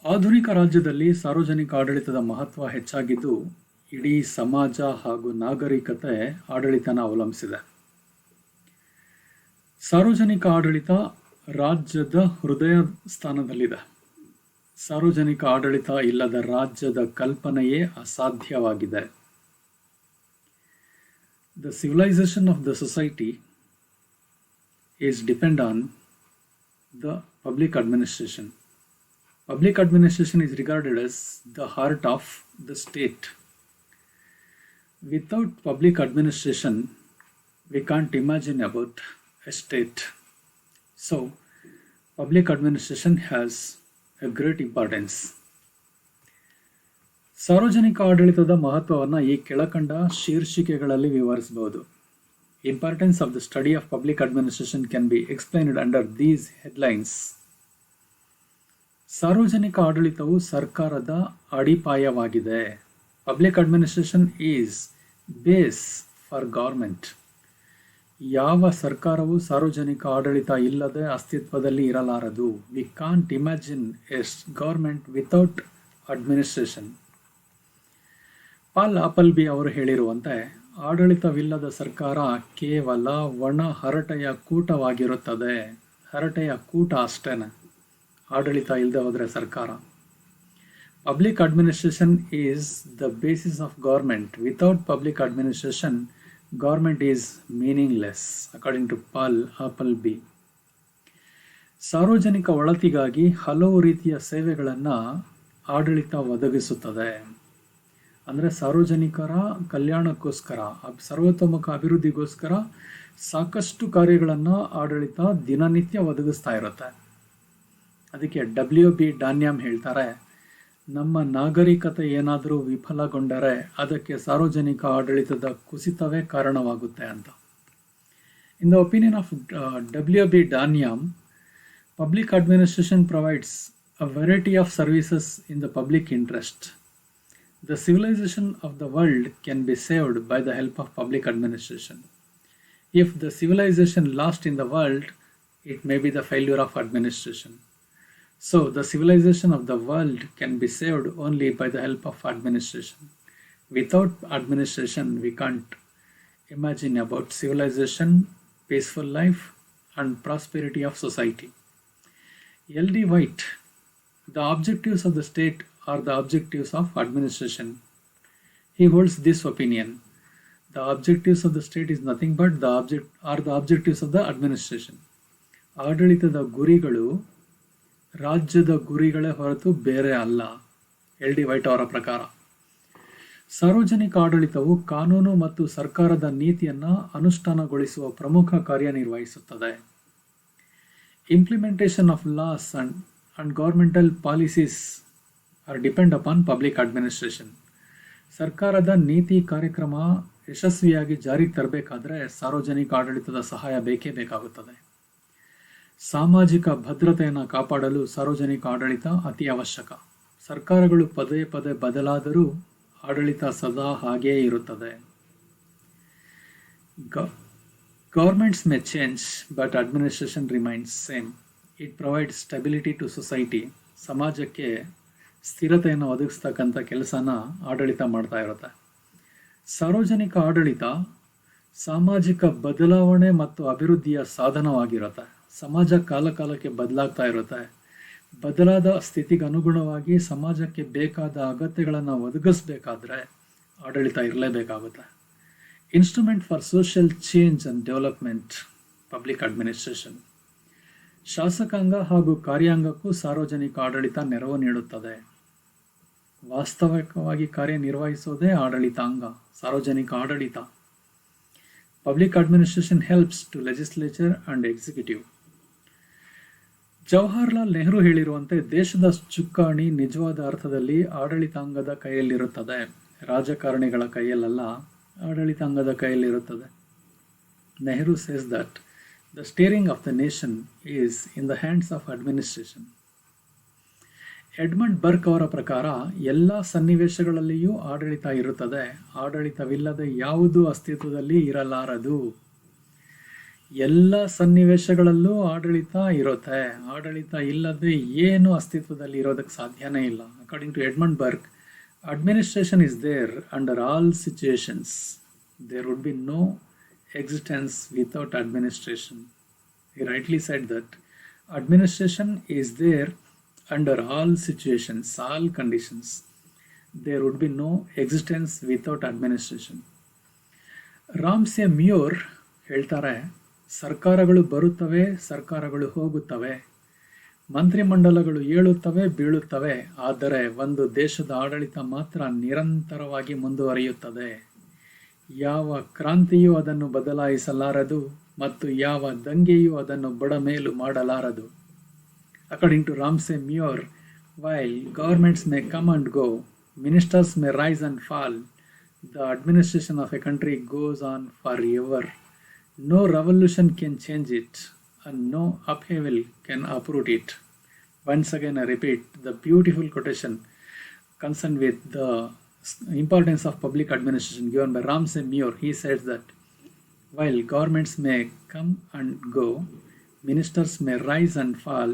ಆಧುನಿಕ ರಾಜ್ಯದಲ್ಲಿ ಸಾರ್ವಜನಿಕ ಆಡಳಿತದ ಮಹತ್ವ ಹೆಚ್ಚಾಗಿದ್ದು, ಇಡೀ ಸಮಾಜ ಹಾಗೂ ನಾಗರಿಕತೆ ಆಡಳಿತನ ಅವಲಂಬಿಸಿದೆ. ಸಾರ್ವಜನಿಕ ಆಡಳಿತ ರಾಜ್ಯದ ಹೃದಯ ಸ್ಥಾನದಲ್ಲಿದೆ. ಸಾರ್ವಜನಿಕ ಆಡಳಿತ ಇಲ್ಲದ ರಾಜ್ಯದ ಕಲ್ಪನೆಯೇ ಅಸಾಧ್ಯವಾಗಿದೆ. The civilization of the society is depend on the public administration. Public administration is regarded as the heart of the state. Without public administration, we can't imagine about a state. So, public administration has a great importance. ಸಾರ್ವಜನಿಕ ಆಡಳಿತದ ಮಹತ್ವವನ್ನು ಈ ಕೆಳಕಂಡ ಶೀರ್ಷಿಕೆಗಳಲ್ಲಿ ವಿವರಿಸಬಹುದು. Importance of the study of public administration can be explained under these headlines. ಸಾರ್ವಜನಿಕ ಆಡಳಿತವು ಸರ್ಕಾರದ ಅಡಿಪಾಯವಾಗಿದೆ. Public administration is base for government. ಯಾವ ಸರ್ಕಾರವು ಸಾರ್ವಜನಿಕ ಆಡಳಿತ ಇಲ್ಲದೆ ಅಸ್ತಿತ್ವದಲ್ಲಿ ಇರಲಾರದು. We can't imagine a government without administration. Paul Appleby ಅವರು ಹೇಳಿರುವಂತೆ ಆಡಳಿತವಿಲ್ಲದ ಸರ್ಕಾರ ಕೇವಲ ಒಣ ಹರಟೆಯ ಕೂಟವಾಗಿರುತ್ತದೆ. ಹರಟೆಯ ಕೂಟ ಅಷ್ಟೇನೆ, ಆಡಳಿತ ಇಲ್ಲದೆ ಹೋದರೆ ಸರ್ಕಾರ. Public administration is the basis of government. Without public administration, government is meaningless, according to Paul Appleby. ಸಾರ್ವಜನಿಕ ಒಳಿತಿಗಾಗಿ ಹಲವು ರೀತಿಯ ಸೇವೆಗಳನ್ನು ಆಡಳಿತ ಒದಗಿಸುತ್ತದೆ. ಅಂದರೆ ಸಾರ್ವಜನಿಕರ ಕಲ್ಯಾಣಕ್ಕೋಸ್ಕರ, ಸರ್ವತೋಮುಖ ಅಭಿವೃದ್ಧಿಗೋಸ್ಕರ ಸಾಕಷ್ಟು ಕಾರ್ಯಗಳನ್ನು ಆಡಳಿತ ದಿನನಿತ್ಯ ಒದಗಿಸ್ತಾ ಇರುತ್ತೆ. ಅದಕ್ಕೆ WB ಡಾನ್ಯಾಮ್ ಹೇಳ್ತಾರೆ, ನಮ್ಮ ನಾಗರಿಕತೆ ಏನಾದರೂ ವಿಫಲಗೊಂಡರೆ ಅದಕ್ಕೆ ಸಾರ್ವಜನಿಕ ಆಡಳಿತದ ಕುಸಿತವೇ ಕಾರಣವಾಗುತ್ತೆ ಅಂತ. In the opinion of WB ಡಾನ್ಯಾಮ್, public administration provides a variety of services in the public interest. The civilization of the world can be saved by the help of public administration. If the civilization lost in the world, it may be the failure of administration. So, the civilization of the world can be saved only by the help of administration. Without administration, we can't imagine about civilization, peaceful life, and prosperity of society. L.D. White, the objectives of the state are the objectives of administration. He holds this opinion. The objectives of the state is nothing but the objectives of the administration. ಆಡಳಿತದ ಗುರಿಗಳು ರಾಜ್ಯದ ಗುರಿಗಳೇ ಹೊರತು ಬೇರೆ ಅಲ್ಲ, LD white ಅವರ ಪ್ರಕಾರ. ಸಾರ್ವಜನಿಕ ಆಡಳಿತವು ಕಾನೂನು ಮತ್ತು ಸರ್ಕಾರದ ನೀತಿಯನ್ನು ಅನುಷ್ಠಾನಗೊಳಿಸುವ ಪ್ರಮುಖ ಕಾರ್ಯನಿರ್ವಹಿಸುತ್ತದೆ. Implementation of laws and governmental policies are depend upon public administration. ಸರ್ಕಾರದ ನೀತಿ ಕಾರ್ಯಕ್ರಮ ಯಶಸ್ವಿಯಾಗಿ ಜಾರಿಗೆ ತರಬೇಕಾದ್ರೆ ಸಾರ್ವಜನಿಕ ಆಡಳಿತದ ಸಹಾಯ ಬೇಕೇ ಬೇಕಾಗುತ್ತದೆ. ಸಾಮಾಜಿಕ ಭದ್ರತೆಯನ್ನು ಕಾಪಾಡಲು ಸಾರ್ವಜನಿಕ ಆಡಳಿತ ಅತಿ ಅವಶ್ಯಕ. ಸರ್ಕಾರಗಳು ಪದೇ ಪದೇ ಬದಲಾದರೂ ಆಡಳಿತ ಸದಾ ಹಾಗೆಯೇ ಇರುತ್ತದೆ. Governments may change, but administration remains same. It provides stability to society. ಸಮಾಜಕ್ಕೆ ಸ್ಥಿರತೆಯನ್ನು ಒದಗಿಸ್ತಕ್ಕಂಥ ಕೆಲಸನ ಆಡಳಿತ ಮಾಡ್ತಾ ಇರುತ್ತೆ. ಸಾರ್ವಜನಿಕ ಆಡಳಿತ ಸಾಮಾಜಿಕ ಬದಲಾವಣೆ ಮತ್ತು ಅಭಿವೃದ್ಧಿಯ ಸಾಧನವಾಗಿರುತ್ತೆ. ಸಮಾಜ ಕಾಲಕಾಲಕ್ಕೆ ಬದಲಾಗ್ತಾ ಇರುತ್ತೆ. ಬದಲಾದ ಸ್ಥಿತಿಗೆ ಅನುಗುಣವಾಗಿ ಸಮಾಜಕ್ಕೆ ಬೇಕಾದ ಅಗತ್ಯಗಳನ್ನು ಒದಗಿಸಬೇಕಾದ್ರೆ ಆಡಳಿತ ಇರಲೇಬೇಕಾಗುತ್ತೆ. Instrument for social change and development, public administration. ಶಾಸಕಾಂಗ ಹಾಗೂ ಕಾರ್ಯಾಂಗಕ್ಕೂ ಸಾರ್ವಜನಿಕ ಆಡಳಿತ ನೆರವು ನೀಡುತ್ತದೆ. ವಾಸ್ತವಿಕವಾಗಿ ಕಾರ್ಯನಿರ್ವಹಿಸೋದೇ ಆಡಳಿತಾಂಗ, ಸಾರ್ವಜನಿಕ ಆಡಳಿತ. Public administration helps to legislature and executive. Jawaharlal Nehru ಹೇಳಿರುವಂತೆ ದೇಶದ ಚುಕ್ಕಾಣಿ ನಿಜವಾದ ಅರ್ಥದಲ್ಲಿ ಆಡಳಿತಾಂಗದ ಕೈಯಲ್ಲಿರುತ್ತದೆ, ರಾಜಕಾರಣಿಗಳ ಕೈಯಲ್ಲ, ಆಡಳಿತಾಂಗದ ಕೈಯಲ್ಲಿರುತ್ತದೆ. Nehru says that the steering of the nation is in the hands of administration. Edmund Burk ಅವರ ಪ್ರಕಾರ ಎಲ್ಲ ಸನ್ನಿವೇಶಗಳಲ್ಲಿಯೂ ಆಡಳಿತ ಇರುತ್ತದೆ, ಆಡಳಿತವಿಲ್ಲದೆ ಯಾವುದೂ ಅಸ್ತಿತ್ವದಲ್ಲಿ ಇರಲಾರದು. ಎಲ್ಲ ಸನ್ನಿವೇಶಗಳಲ್ಲೂ ಆಡಳಿತ ಇರುತ್ತೆ, ಆಡಳಿತ ಇಲ್ಲದೆ ಏನು ಅಸ್ತಿತ್ವದಲ್ಲಿ ಇರೋದಕ್ಕೆ ಸಾಧ್ಯನೇ ಇಲ್ಲ. According to Edmund Burke, administration is there under all situations. There would be no existence without administration. He rightly said that administration is there under all situations, all conditions. There would be no existence without administration. Ramsay Muir ಹೇಳ್ತಾರೆ, ಸರ್ಕಾರಗಳು ಬರುತ್ತವೆ, ಸರ್ಕಾರಗಳು ಹೋಗುತ್ತವೆ, ಮಂತ್ರಿಮಂಡಲಗಳು ಏಳುತ್ತವೆ ಬೀಳುತ್ತವೆ, ಆದರೆ ಒಂದು ದೇಶದ ಆಡಳಿತ ಮಾತ್ರ ನಿರಂತರವಾಗಿ ಮುಂದುವರಿಯುತ್ತದೆ. ಯಾವ ಕ್ರಾಂತಿಯೂ ಅದನ್ನು ಬದಲಾಯಿಸಲಾರದು ಮತ್ತು ಯಾವ ದಂಗೆಯೂ ಅದನ್ನು ಬಡಮೇಲು ಮಾಡಲಾರದು. According to Ramsay Muir, while governments may come and go, ministers may rise and fall, the administration of a country goes on forever. No revolution can change it, and no upheaval can uproot it. Once again, I repeat the beautiful quotation concerned with the importance of public administration given by Ramsay Muir. He says that while governments may come and go, ministers may rise and fall,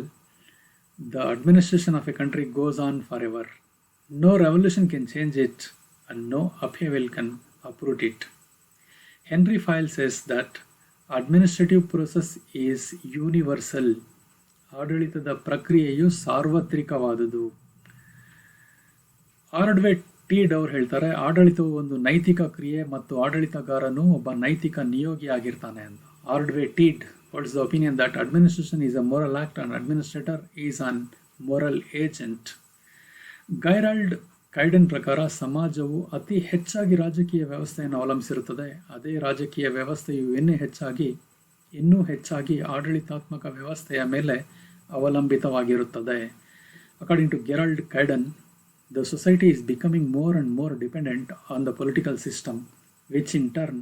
the administration of a country goes on forever. No revolution can change it, and no upheaval can uproot it. Henry Fayol says that administrative process is universal. ಆಡಳಿತದ ಪ್ರಕ್ರಿಯೆಯು ಸಾರ್ವತ್ರಿಕವಾದುದು. ಆರ್ಡ್ವೆ ಟೀಡ್ ಅವರು ಹೇಳ್ತಾರೆ, ಆಡಳಿತವು ಒಂದು ನೈತಿಕ ಕ್ರಿಯೆ ಮತ್ತು ಆಡಳಿತಗಾರನು ಒಬ್ಬ ನೈತಿಕ ನಿಯೋಗಿಯಾಗಿರ್ತಾನೆ ಅಂತ. ಆರ್ಡ್ವೆ ಟೀಡ್ holds the opinion that administration is a moral act and administrator is an moral agent. ಗೈರಾಲ್ಡ್ ಕೈಡನ್ ಪ್ರಕಾರ ಸಮಾಜವು ಅತಿ ಹೆಚ್ಚಾಗಿ ರಾಜಕೀಯ ವ್ಯವಸ್ಥೆಯನ್ನು ಅವಲಂಬಿಸಿರುತ್ತದೆ. ಅದೇ ರಾಜಕೀಯ ವ್ಯವಸ್ಥೆಯು ಇನ್ನೂ ಹೆಚ್ಚಾಗಿ ಆಡಳಿತಾತ್ಮಕ ವ್ಯವಸ್ಥೆಯ ಮೇಲೆ ಅವಲಂಬಿತವಾಗಿರುತ್ತದೆ. According to Gerald Kaidan, the society is becoming more and more dependent on the political system, which in turn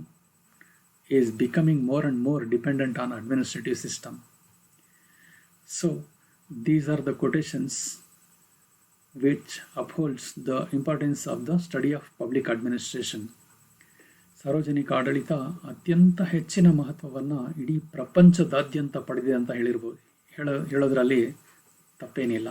is becoming more and more dependent on administrative system. So these are the quotations which upholds the importance of the study of public administration. ಸಾರ್ವಜನಿಕ ಆಡಳಿತ ಅತ್ಯಂತ ಹೆಚ್ಚಿನ ಮಹತ್ವವನ್ನು ಇಡೀ ಪ್ರಪಂಚದಾದ್ಯಂತ ಪಡೆದಿದೆ ಅಂತ ಹೇಳೋದ್ರಲ್ಲಿ ತಪ್ಪೇನಿಲ್ಲ.